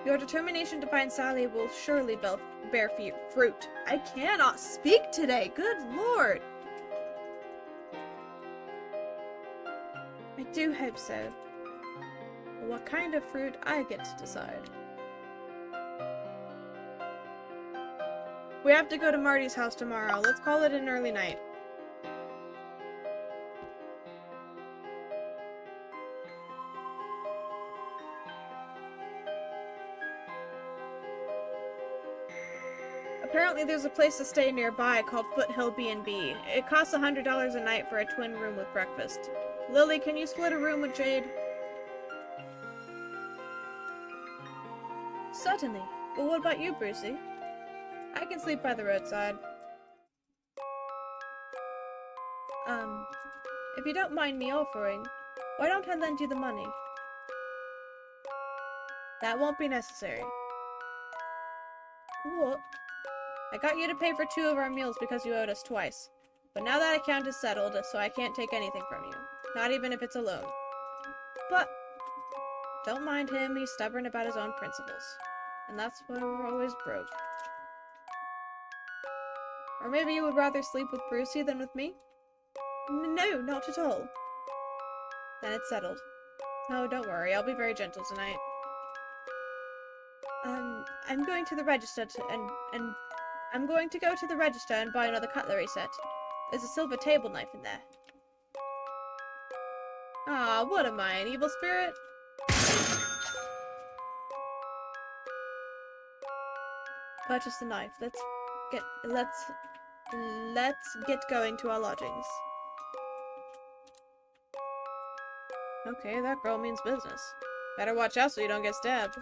your determination to find Sally will surely bear fruit. I cannot speak today, good lord! I do hope so. But what kind of fruit, I get to decide. We have to go to Marty's house tomorrow. Let's call it an early night. Apparently there's a place to stay nearby called Foothill B&B. It costs $100 a night for a twin room with breakfast. Lily, can you split a room with Jade? Certainly. But what about you, Brucey? I can sleep by the roadside. If you don't mind me offering, why don't I lend you the money? That won't be necessary. What? I got you to pay for 2 of our meals because you owed us twice. But now that account is settled, so I can't take anything from you. Not even if it's a loan. But don't mind him, he's stubborn about his own principles. And that's why we're always broke. Or maybe you would rather sleep with Brucey than with me? No, not at all. Then it's settled. No, don't worry, I'll be very gentle tonight. I'm going to the register and I'm going to go to the register and buy another cutlery set. There's a silver table knife in there. Ah, what am I, an evil spirit? Purchase the knife. Let's get going to our lodgings. Okay, that girl means business. Better watch out so you don't get stabbed.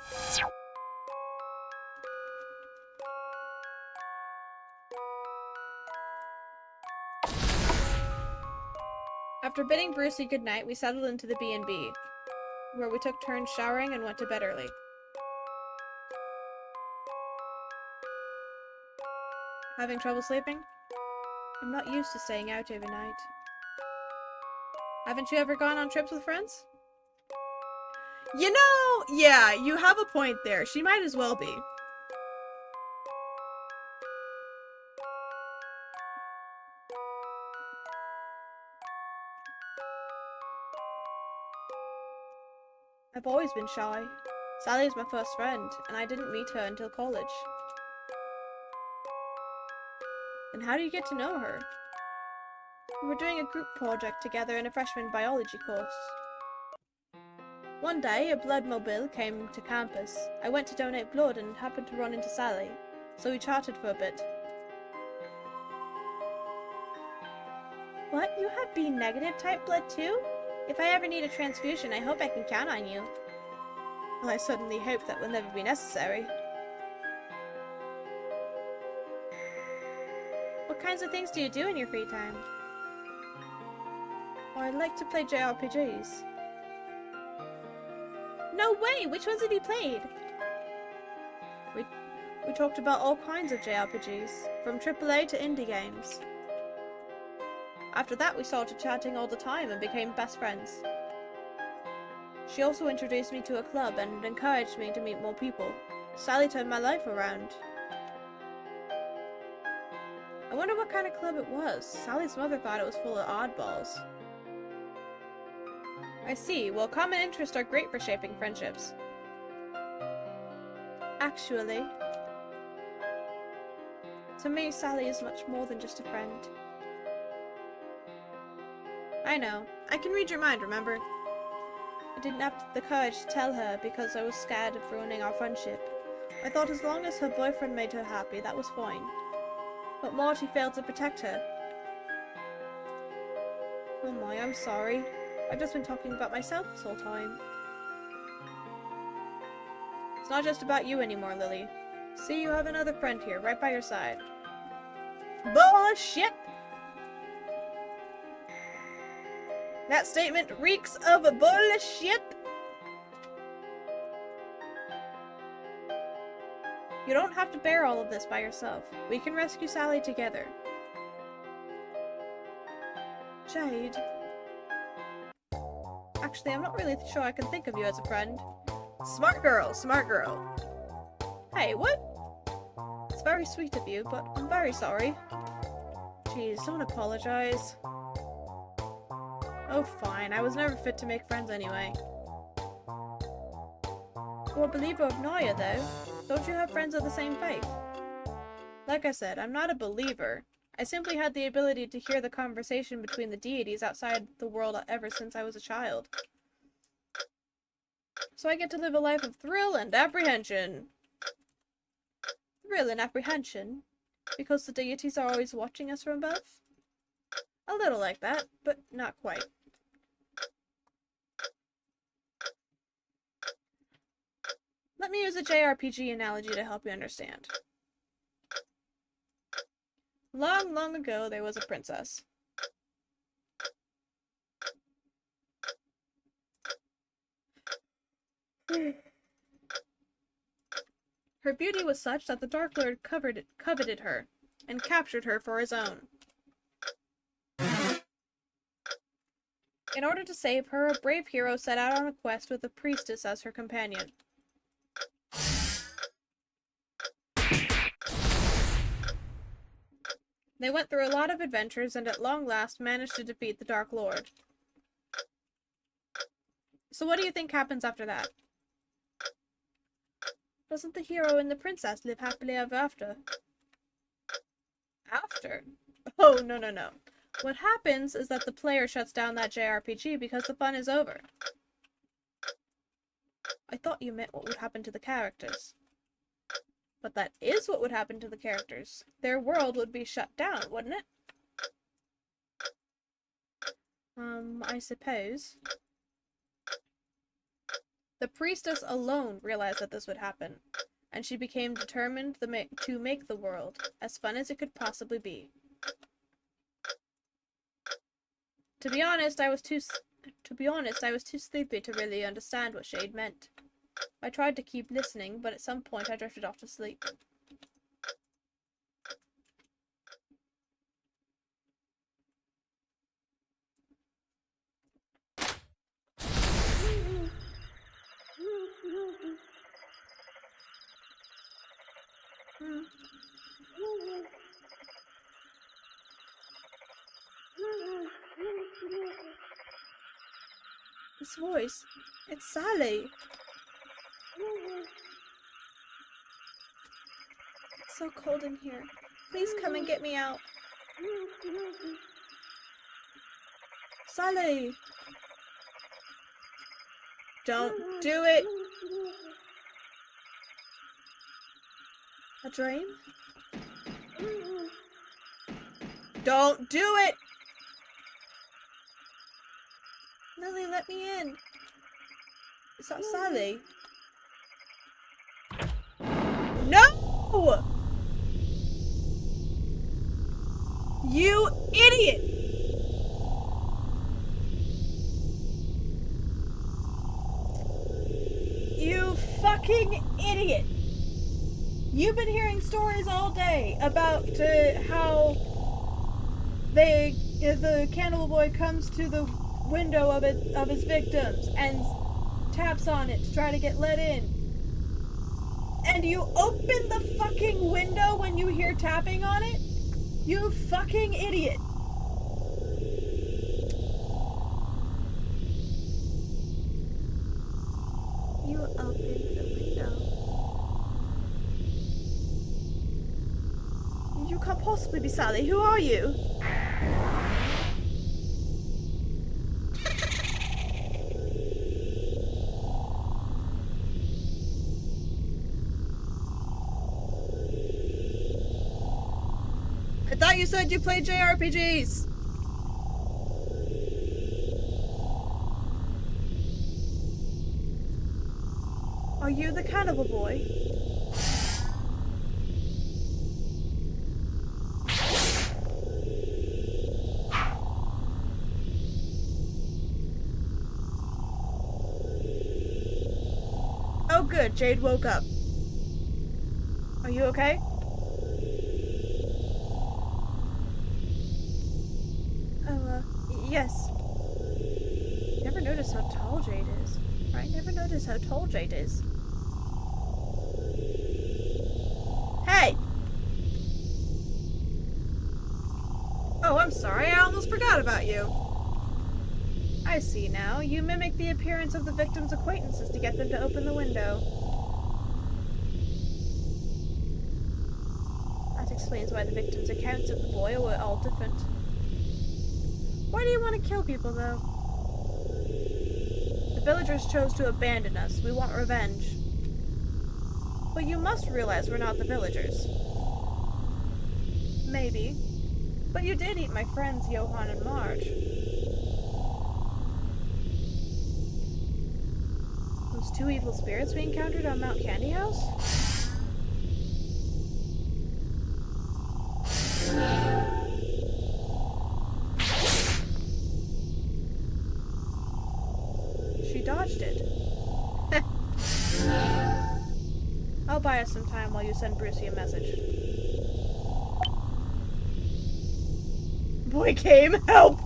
After bidding Brucey goodnight, we settled into the B&B, where we took turns showering and went to bed early. Having trouble sleeping? I'm not used to staying out overnight. Haven't you ever gone on trips with friends? You know, yeah, you have a point there. She might as well be. I've always been shy. Sally is my first friend, and I didn't meet her until college. And how do you get to know her? We were doing a group project together in a freshman biology course. One day, a blood mobile came to campus. I went to donate blood and happened to run into Sally, so we chatted for a bit. What? You have B negative type blood too? If I ever need a transfusion, I hope I can count on you. Well, I certainly hope that will never be necessary. What kinds of things do you do in your free time? Oh, I'd like to play JRPGs. No way! Which ones have you played? We talked about all kinds of JRPGs, from AAA to indie games. After that, we started chatting all the time and became best friends. She also introduced me to a club and encouraged me to meet more people. Sally turned my life around. I wonder what kind of club it was. Sally's mother thought it was full of oddballs. I see. Well, common interests are great for shaping friendships. Actually, to me, Sally is much more than just a friend. I know. I can read your mind, remember? I didn't have the courage to tell her because I was scared of ruining our friendship. I thought as long as her boyfriend made her happy, that was fine. But Marty failed to protect her. Oh my, I'm sorry. I've just been talking about myself this whole time. It's not just about you anymore, Lily. See, you have another friend here, right by your side. Bye! bullshit. That statement reeks of bullshit. You don't have to bear all of this by yourself. We can rescue Sally together. Jade. Actually, I'm not really sure I can think of you as a friend. Smart girl, smart girl. Hey, what? It's very sweet of you, but I'm very sorry. Jeez, don't apologize. Oh, fine. I was never fit to make friends anyway. You're a believer of Naya, though. Don't you have friends of the same faith? Like I said, I'm not a believer. I simply had the ability to hear the conversation between the deities outside the world ever since I was a child. So I get to live a life of thrill and apprehension. Thrill and apprehension? Because the deities are always watching us from above? A little like that, but not quite. Let me use a JRPG analogy to help you understand. Long, long ago, there was a princess. Her beauty was such that the Dark Lord coveted her, and captured her for his own. In order to save her, a brave hero set out on a quest with a priestess as her companion. They went through a lot of adventures and at long last managed to defeat the Dark Lord. So what do you think happens after that? Doesn't the hero and the princess live happily ever after? After? Oh, no, no, no. What happens is that the player shuts down that JRPG because the fun is over. I thought you meant what would happen to the characters. But that is what would happen to the characters. Their world would be shut down, wouldn't it? I suppose. The priestess alone realized that this would happen, and she became determined to make the world as fun as it could possibly be. To be honest, I was too sleepy to really understand what Shade meant. I tried to keep listening, but at some point I drifted off to sleep. This voice, it's Sally. It's so cold in here. Please come and get me out. Sally! Don't do it! A dream? Don't do it! Lily, let me in. Is that Sally? No! You idiot! You fucking idiot! You've been hearing stories all day about how the Cannibal Boy comes to the window of his victims and taps on it to try to get let in. And you open the fucking window when you hear tapping on it? You fucking idiot. You opened the window. You can't possibly be Sally. Who are you? I thought you said you played JRPGs! Are you the Cannibal Boy? good. Jade woke up. Are you okay? Yes. Never noticed how tall Jade is. Right? Never noticed how tall Jade is. Hey! Oh, I'm sorry. I almost forgot about you. I see now. You mimic the appearance of the victim's acquaintances to get them to open the window. That explains why the victim's accounts of the boy were all different. Why do you want to kill people, though? The villagers chose to abandon us. We want revenge. But you must realize we're not the villagers. Maybe. But you did eat my friends, Johann and Marge. Those two evil spirits we encountered on Mount Candy House? She dodged it. I'll buy us some time while you send Brucey a message. Boy came, help!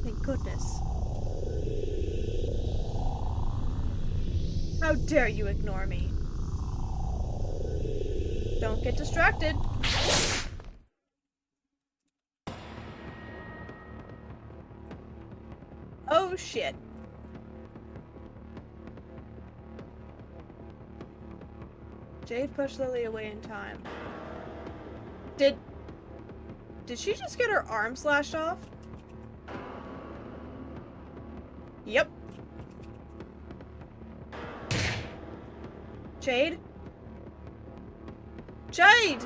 Thank goodness. How dare you ignore me? Don't get distracted. Oh shit. Jade pushed Lily away in time. Did she just get her arm slashed off? Yep. Jade? Jade!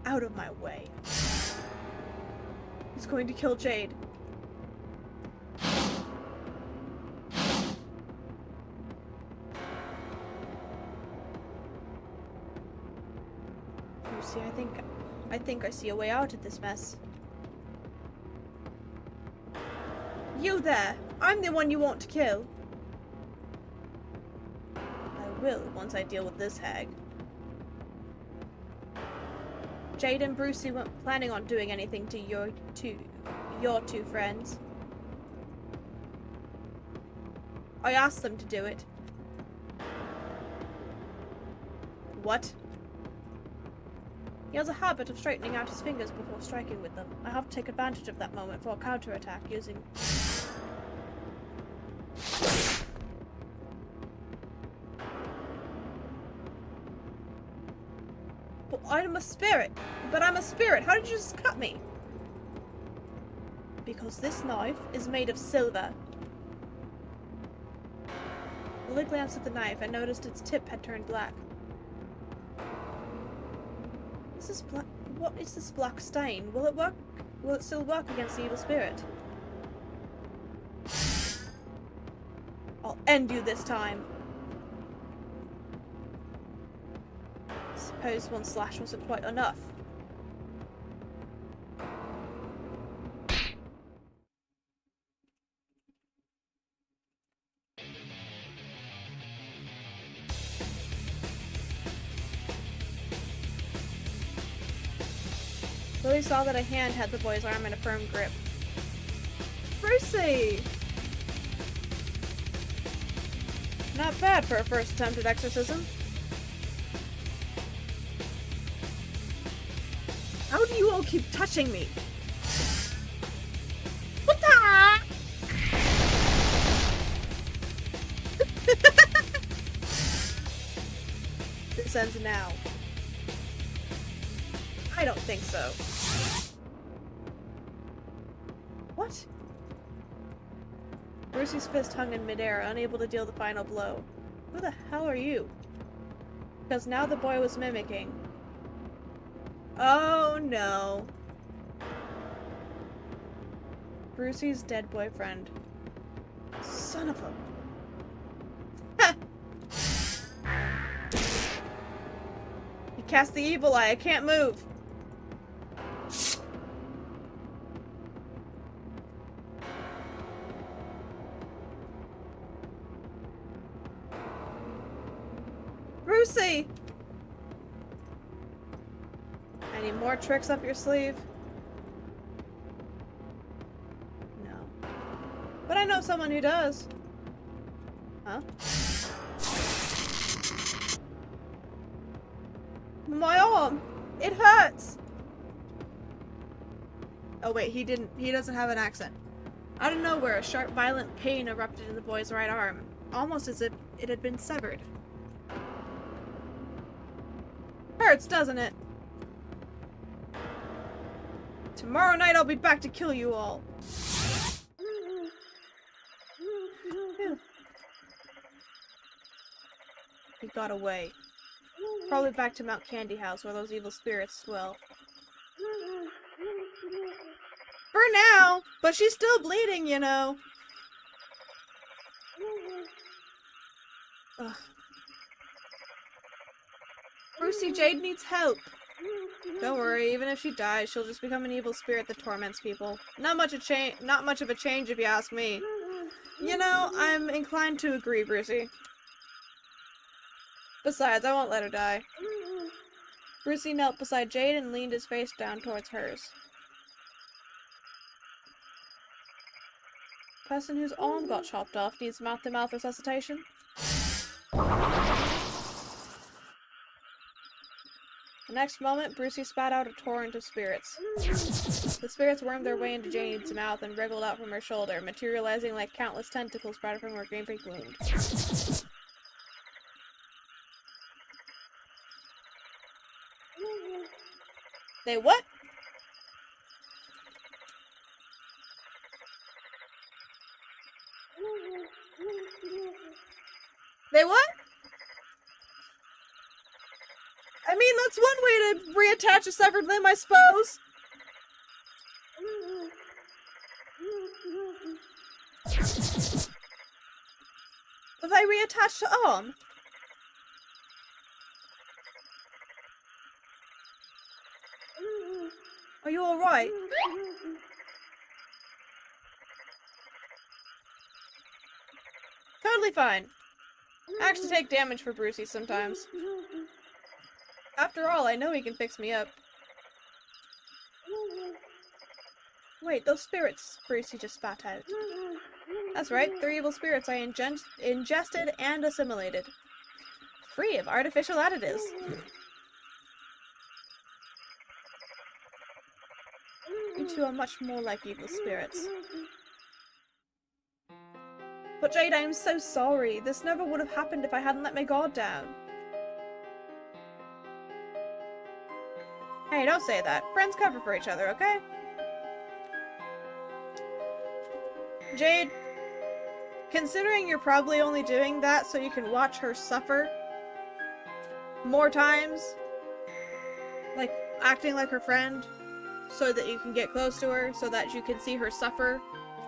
Out of my way. He's going to kill Jade. Lucy, I think I see a way out of this mess. You there! I'm the one you want to kill. I will, once I deal with this hag. Jade and Brucey weren't planning on doing anything to your two friends. I asked them to do it. What? He has a habit of straightening out his fingers before striking with them. I have to take advantage of that moment for a counterattack using... But I'm a spirit! But I'm a spirit! How did you just cut me? Because this knife is made of silver. Lily glanced at the knife and noticed its tip had turned black. What is this black stain? Will it work? Will it still work against the evil spirit? I'll end you this time. Suppose one slash wasn't quite enough. Lily saw that a hand had the boy's arm in a firm grip. Brucey! Not bad for a first attempt at exorcism. How do you all keep touching me? What the? This ends now. I don't think so. What? Brucey's fist hung in midair, unable to deal the final blow. Who the hell are you? Because now the boy was mimicking. Oh no. Brucey's dead boyfriend. Son of a... Ha! He cast the evil eye. I can't move. Any more tricks up your sleeve? No. But I know someone who does. Huh? My arm! It hurts! Oh wait, he doesn't have an accent. Out of nowhere, a sharp, violent pain erupted in the boy's right arm, almost as if it had been severed. Hurts, doesn't it? Tomorrow night I'll be back to kill you all. He got away. Probably back to Mount Candy House where those evil spirits dwell. For now! But she's still bleeding, you know. Ugh. Brucey, Jade needs help. Don't worry, even if she dies, she'll just become an evil spirit that torments people. Not much of a change if you ask me. You know, I'm inclined to agree, Brucey. Besides, I won't let her die. Brucey knelt beside Jade and leaned his face down towards hers. Person whose arm got chopped off needs mouth-to-mouth resuscitation. The next moment, Brucey spat out a torrent of spirits. The spirits wormed their way into Jade's mouth and wriggled out from her shoulder, materializing like countless tentacles sprouted from her gaping wound. They what? They what? I mean, that's one way to reattach a severed limb, I suppose. But they reattach to arm. Are you alright? Totally fine. I actually take damage for Brucey sometimes. After all, I know he can fix me up. Wait, those spirits Brucey just spat out. That's right, they're evil spirits I ingested and assimilated. Free of artificial additives. You two are much more like evil spirits. But Jade, I am so sorry. This never would have happened if I hadn't let my guard down. Hey, don't say that. Friends cover for each other, okay? Jade, considering you're probably only doing that so you can watch her suffer more times, like acting like her friend, so that you can get close to her, so that you can see her suffer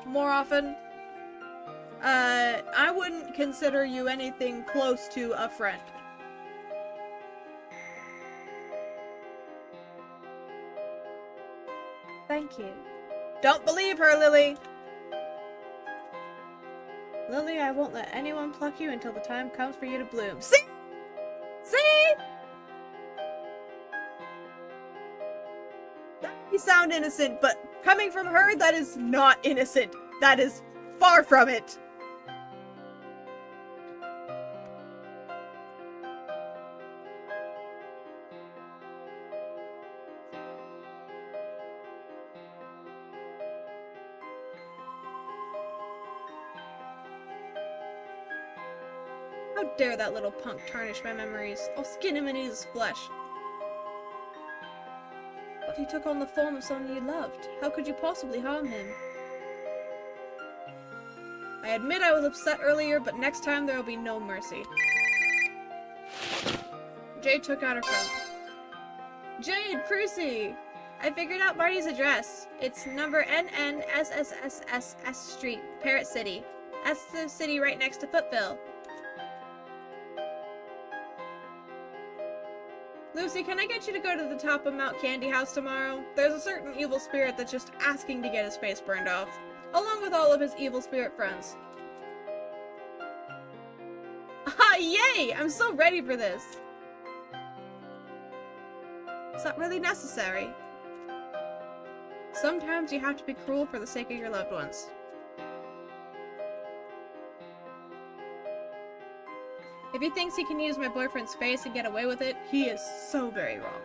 more often, I wouldn't consider you anything close to a friend. Thank you. Don't believe her, Lily! Lily, I won't let anyone pluck you until the time comes for you to bloom. See? See? That may sound innocent, but coming from her, that is not innocent. That is far from it. How dare that little punk tarnish my memories? I'll skin him and eat his flesh. But he took on the form of someone you loved. How could you possibly harm him? I admit I was upset earlier, but next time there will be no mercy. Jade took out her phone. Jade, Brucey! I figured out Marty's address. It's number NNSSSSS Street, Parrot City. That's the city right next to Footville. Lucy, can I get you to go to the top of Mount Candy House tomorrow? There's a certain evil spirit that's just asking to get his face burned off, along with all of his evil spirit friends. Ah, yay! I'm so ready for this! Is that really necessary? Sometimes you have to be cruel for the sake of your loved ones. If he thinks he can use my boyfriend's face and get away with it, he is so very wrong.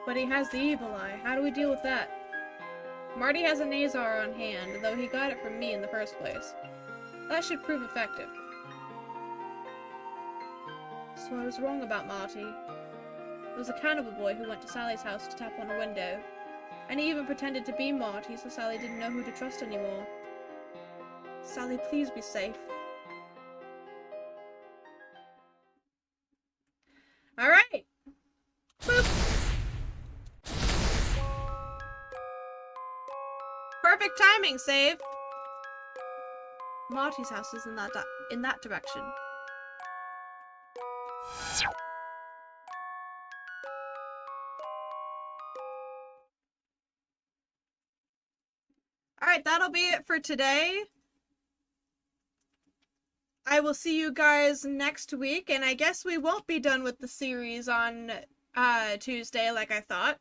But he has the evil eye. How do we deal with that? Marty has a Nazar on hand, though he got it from me in the first place. That should prove effective. So I was wrong about Marty. It was a cannibal boy who went to Sally's house to tap on a window. And he even pretended to be Marty so Sally didn't know who to trust anymore. Sally, please be safe. Alright! Boop! Perfect timing, save! Marty's house is in that direction. Alright, that'll be it for today. I will see you guys next week, and I guess we won't be done with the series on Tuesday like I thought,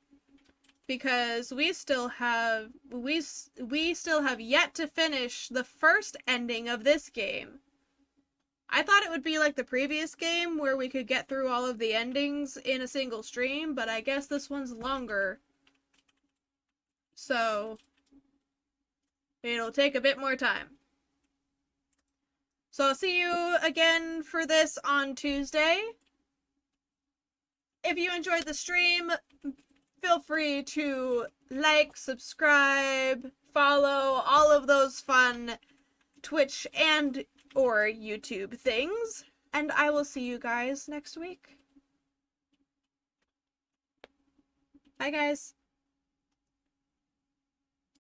because we still have yet to finish the first ending of this game. I thought it would be like the previous game where we could get through all of the endings in a single stream, but I guess this one's longer. So it'll take a bit more time. So I'll see you again for this on Tuesday. If you enjoyed the stream, feel free to like, subscribe, follow, all of those fun Twitch and or YouTube things. And I will see you guys next week. Bye, guys.